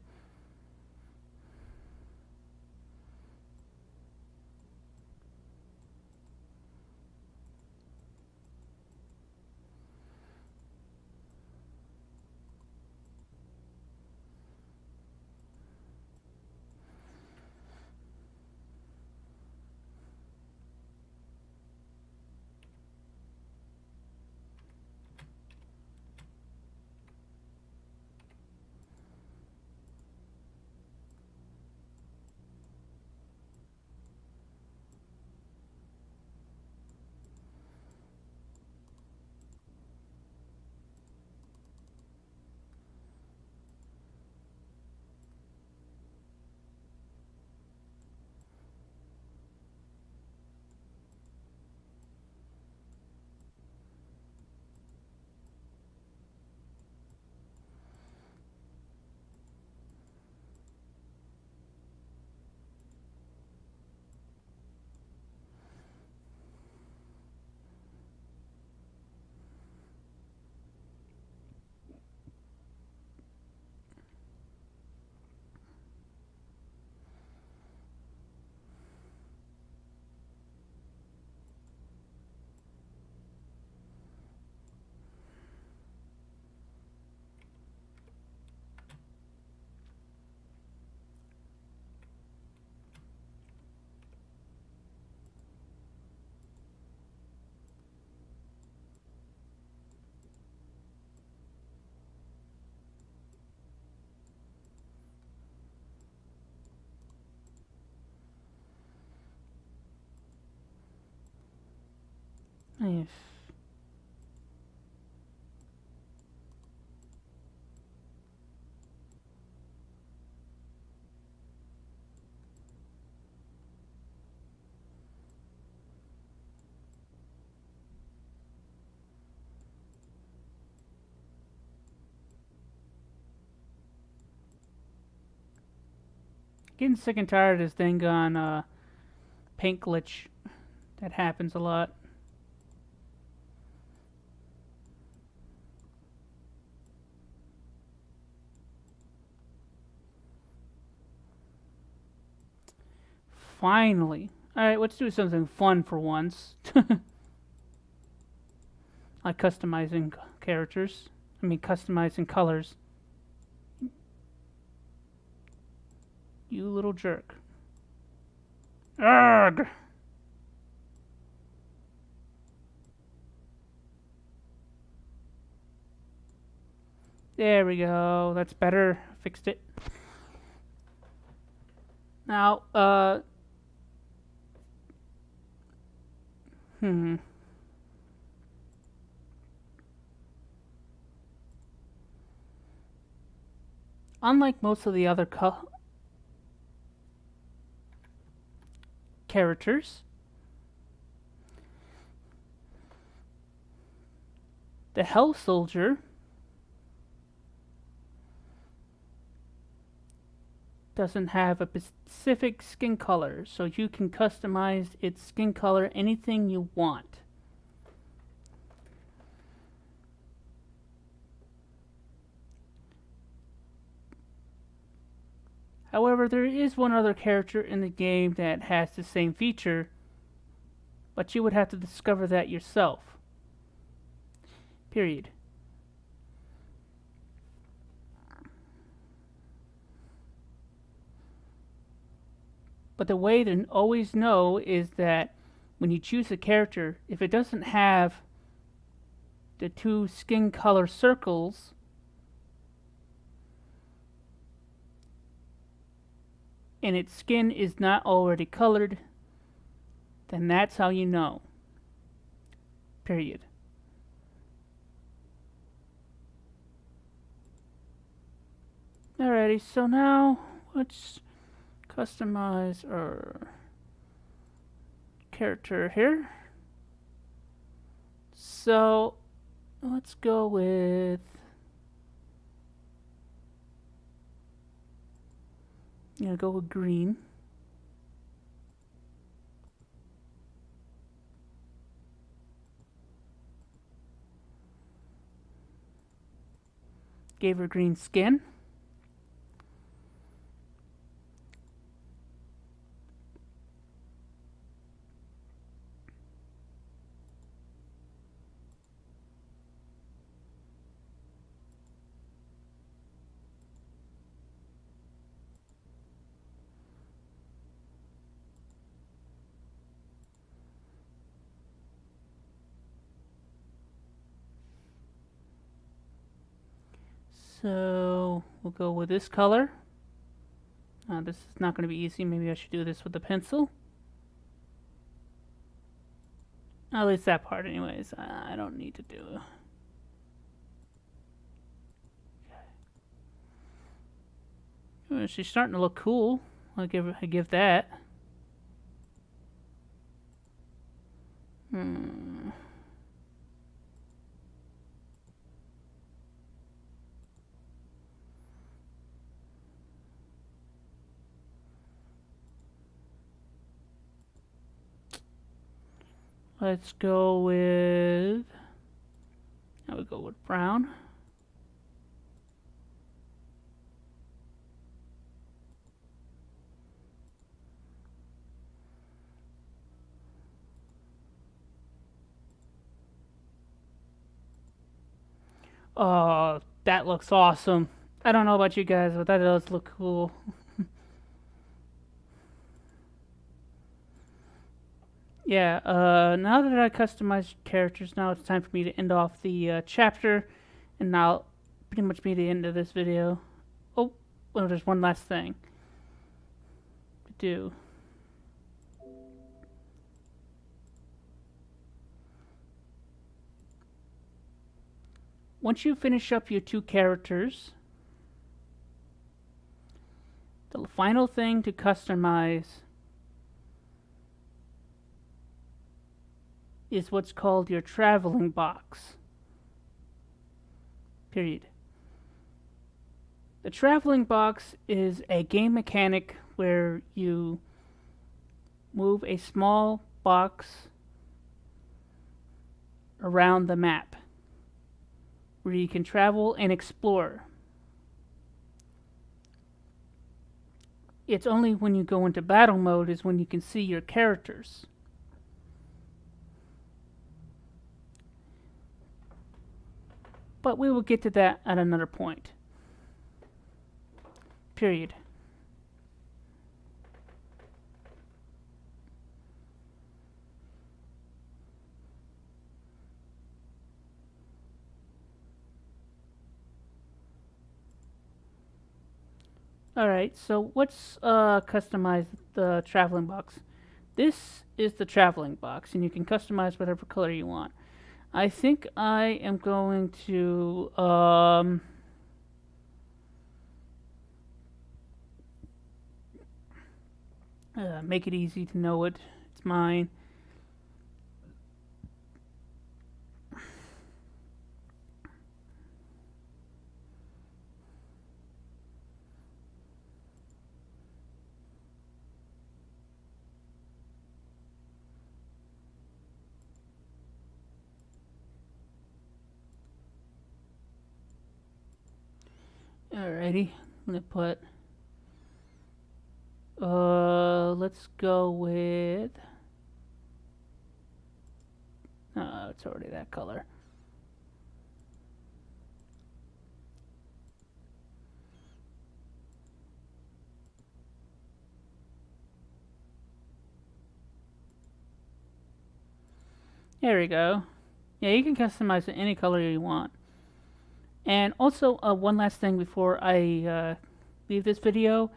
If Getting sick and tired of this dang on paint glitch. That happens a lot. Finally. Alright, let's do something fun for once. Like customizing characters. I mean, customizing colors. You little jerk. Ugh! There we go. That's better. Fixed it. Now, Unlike most of the other characters, the Hell Soldier doesn't have a specific skin color, so you can customize its skin color anything you want. However, there is one other character in the game that has the same feature, but you would have to discover that yourself. period. But the way to always know is that when you choose a character, if it doesn't have the 2 skin color circles, and its skin is not already colored, then that's how you know. Period. Alrighty, so now let's customize our character here. So let's go with, go with green. Gave her green skin. So we'll go with this color. This is not going to be easy. Maybe I should do this with a pencil. At least that part anyways. I don't need to do it. Well, she's starting to look cool. I give that. Let's go with, now we go with brown. Oh, that looks awesome. I don't know about you guys, but that does look cool. Yeah, now that I customized characters, now it's time for me to end off the chapter, and now pretty much be the end of this video. Oh, well, there's one last thing to do. Once you finish up your 2 characters, the final thing to customize is what's called your traveling box. Period. The traveling box is a game mechanic where you move a small box around the map where you can travel and explore. It's only when you go into battle mode is when you can see your characters. But we will get to that at another point. Period. Alright, so let's customize the traveling box. This is the traveling box, and you can customize whatever color you want. I think I am going to make it easy to know it. It's mine. Alrighty, I'm gonna put, let's go with, it's already that color. There we go. Yeah, you can customize it any color you want. And also, one last thing before I leave this video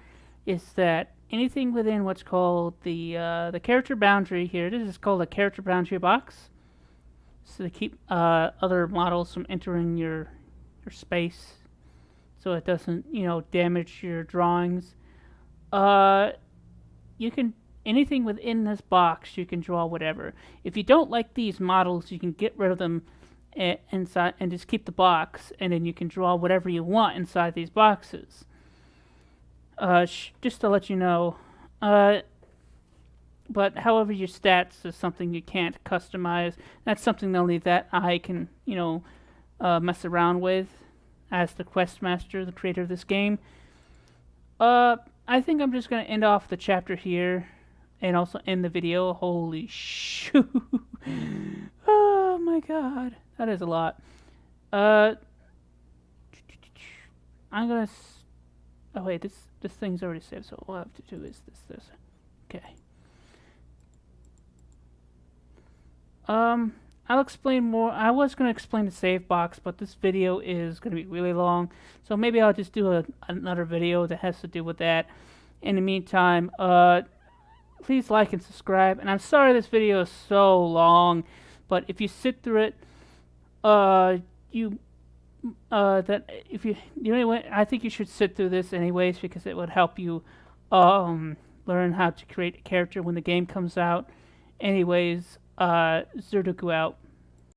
is that anything within what's called the character boundary here, this is called a character boundary box, so to keep other models from entering your space, so it doesn't damage your drawings. You can anything within this box you can draw whatever. If you don't like these models, you can get rid of them inside and just keep the box, and then you can draw whatever you want inside these boxes. Just to let you know. But however, your stats is something you can't customize. That's something only that I can mess around with as the quest master, the creator of this game. I think I'm just gonna end off the chapter here and also end the video. Holy shoot. Oh my god. That is a lot. I'm gonna oh wait, this thing's already saved, so all I have to do is this. Okay. I'll explain more. I was going to explain the save box, but this video is going to be really long, so maybe I'll just do another video that has to do with that. In the meantime, please like and subscribe. And I'm sorry this video is so long, but if you sit through it, I think you should sit through this anyways, because it would help you learn how to create a character when the game comes out. Anyways, Zurduku out.